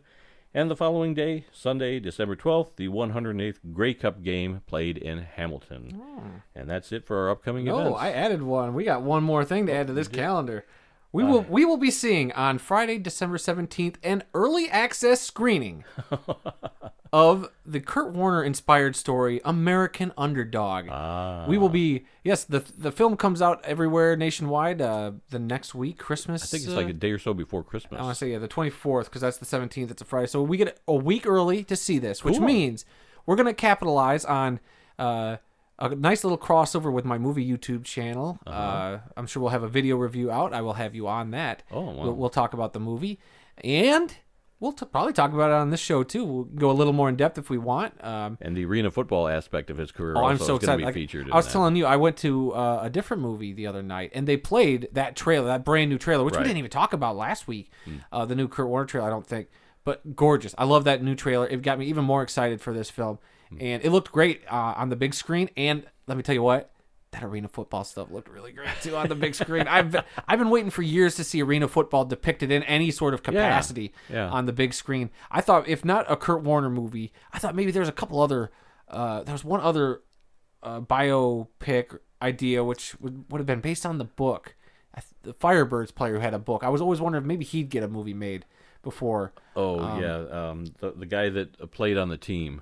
And the following day, Sunday, December 12th, the 108th Grey Cup game played in Hamilton. And that's it for our upcoming events. Oh, I added one. We got one more thing to add to this calendar. We will be seeing on Friday, December 17th, an early access screening of the Kurt Warner-inspired story, American Underdog. We will be, the film comes out everywhere nationwide the next week, Christmas. I think it's like a day or so before Christmas. I want to say, the 24th, because that's the 17th. It's a Friday. So we get a week early to see this, which means we're going to capitalize on a nice little crossover with my movie YouTube channel. I'm sure we'll have a video review out. I will have you on that. Oh, wow. We'll talk about the movie. And we'll probably talk about it on this show, too. We'll go a little more in depth if we want. And the arena football aspect of his career I'm also so is going excited. to be featured in I was that. telling you, I went to a different movie the other night, and they played that trailer, that brand new trailer, which we didn't even talk about last week. The new Kurt Warner trailer, I don't think. But gorgeous. I love that new trailer. It got me even more excited for this film. And it looked great on the big screen. And let me tell you what, that arena football stuff looked really great too on the big screen. I've been waiting for years to see arena football depicted in any sort of capacity on the big screen. I thought, if not a Kurt Warner movie, I thought maybe there was a couple other. There was one other biopic idea which would have been based on the book. The Firebirds player who had a book. I was always wondering if maybe he'd get a movie made before. The guy that played on the team.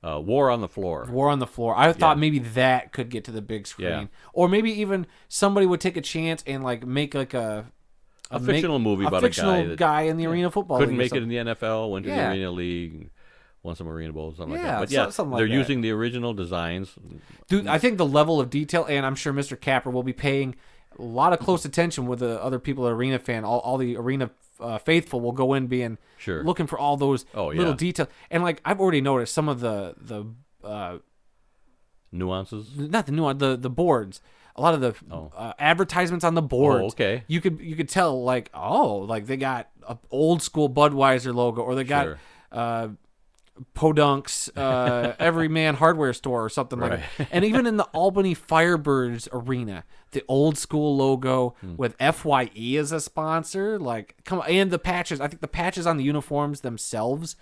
War on the Floor. War on the Floor. I thought maybe that could get to the big screen, or maybe even somebody would take a chance and like make like a fictional movie about a guy in the arena football. Couldn't make it in the NFL, went to the Arena League, won some Arena Bowls, something like that. But something like they're that. using the original designs. Dude, I think the level of detail, and I'm sure Mr. Capper will be paying a lot of close attention with the other people at Arena Fan. All the Arena faithful will go in being looking for all those little details. And like I've already noticed some of the nuances. Not the nuance, the boards. A lot of the advertisements on the boards. Oh, okay. You could tell like they got an old school Budweiser logo, or they got Podunk's Everyman Hardware Store or something like that. And even in the Albany Firebirds arena, the old school logo with FYE as a sponsor, like come on, and the patches. I think the patches on the uniforms themselves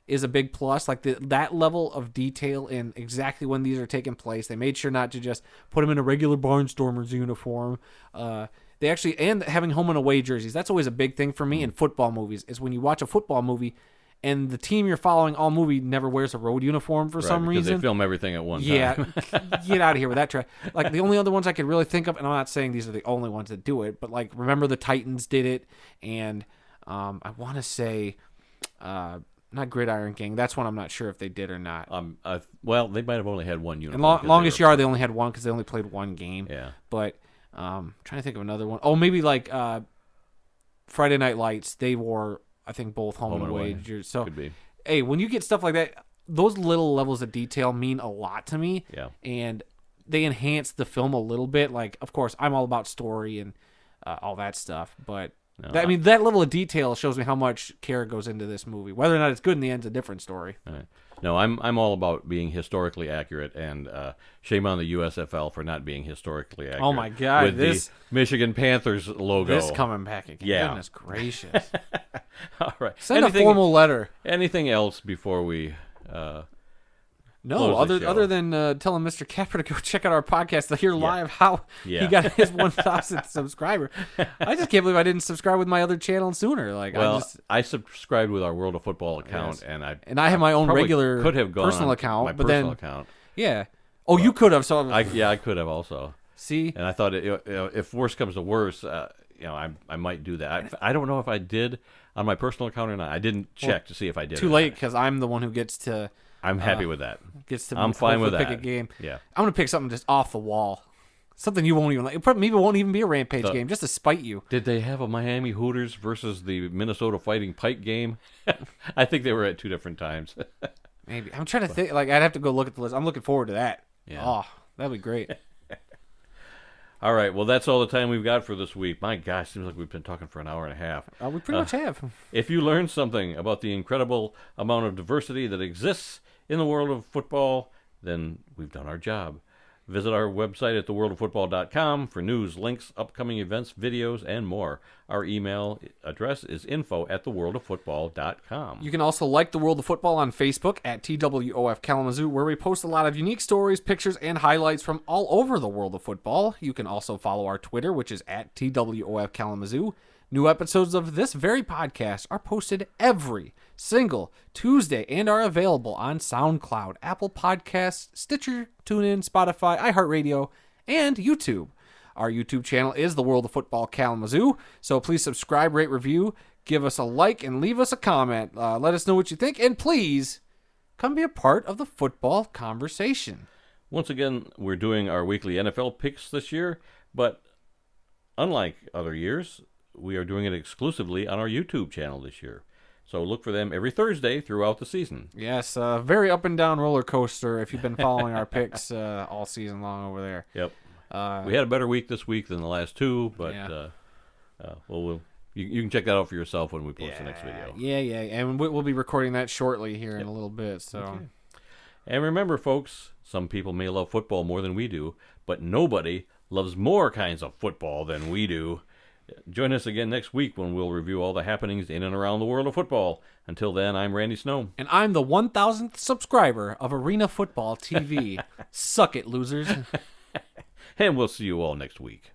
is a big plus. Like that level of detail in exactly when these are taking place. They made sure not to just put them in a regular Barnstormers uniform. They actually, and having home and away jerseys. That's always a big thing for me in football movies, is when you watch a football movie and the team you're following all movie never wears a road uniform for some reason. They film everything at one time. Yeah, get out of here with that trash. Like the only other ones I could really think of, and I'm not saying these are the only ones that do it, but like Remember the Titans did it, and I want to say not Gridiron Gang. That's one I'm not sure if they did or not. Well, they might have only had one uniform. And Longest Yard, they only had one because they only played one game. Yeah. But trying to think of another one. Oh, maybe like Friday Night Lights. They wore, I think, both home and away jerseys. So, could be. Hey, when you get stuff like that, those little levels of detail mean a lot to me. Yeah. And they enhance the film a little bit. Like, of course, I'm all about story and all that stuff, but that level of detail shows me how much care goes into this movie. Whether or not it's good in the end is a different story. All right. No, I'm all about being historically accurate, and shame on the USFL for not being historically accurate. Oh my God, with the Michigan Panthers logo. This coming back again. Yeah. Goodness gracious. All right. Send a formal letter. Anything else before we? No, other than telling Mr. Capper to go check out our podcast to hear live how he got his 1,000th subscriber. I just can't believe I didn't subscribe with my other channel sooner. I subscribed with our World of Football account, and I have my own regular could have gone personal account, my but personal then account. Yeah. Oh, you could have. So I could have also. See, and I thought if worse comes to worse, I might do that. I don't know if I did on my personal account or not. I didn't check to see if I did. Too late because I'm the one who gets to. I'm happy with that. I'm fine with pick that. a game. Yeah, I'm gonna pick something just off the wall, something you won't even like. Maybe it won't even be a Rampage game, just to spite you. Did they have a Miami Hooters versus the Minnesota Fighting Pike game? I think they were at two different times. Maybe I'm trying to think. Like I'd have to go look at the list. I'm looking forward to that. Yeah. Oh, that'd be great. All right. Well, that's all the time we've got for this week. My gosh, seems like we've been talking for an hour and a half. We pretty much have. If you learned something about the incredible amount of diversity that exists in the world of football, then we've done our job. Visit our website at theworldoffootball.com for news, links, upcoming events, videos, and more. Our email address is info@theworldoffootball.com. You can also like The World of Football on Facebook at TWOF Kalamazoo, where we post a lot of unique stories, pictures, and highlights from all over the world of football. You can also follow our Twitter, which is at TWOF Kalamazoo. New episodes of this very podcast are posted every single Tuesday and are available on SoundCloud, Apple Podcasts, Stitcher, TuneIn, Spotify, iHeartRadio, and YouTube. Our YouTube channel is The World of Football Kalamazoo, so please subscribe, rate, review, give us a like, and leave us a comment. Let us know what you think, and please come be a part of the football conversation. Once again, we're doing our weekly NFL picks this year, but unlike other years, we are doing it exclusively on our YouTube channel this year. So look for them every Thursday throughout the season. Yes, very up and down roller coaster if you've been following our picks all season long over there. Yep. We had a better week this week than the last two, but you can check that out for yourself when we post the next video. Yeah, and we'll be recording that shortly here in a little bit. So, okay. And remember, folks, some people may love football more than we do, but nobody loves more kinds of football than we do. Join us again next week when we'll review all the happenings in and around the world of football. Until then, I'm Randy Snow. And I'm the 1,000th subscriber of Arena Football TV. Suck it, losers. And we'll see you all next week.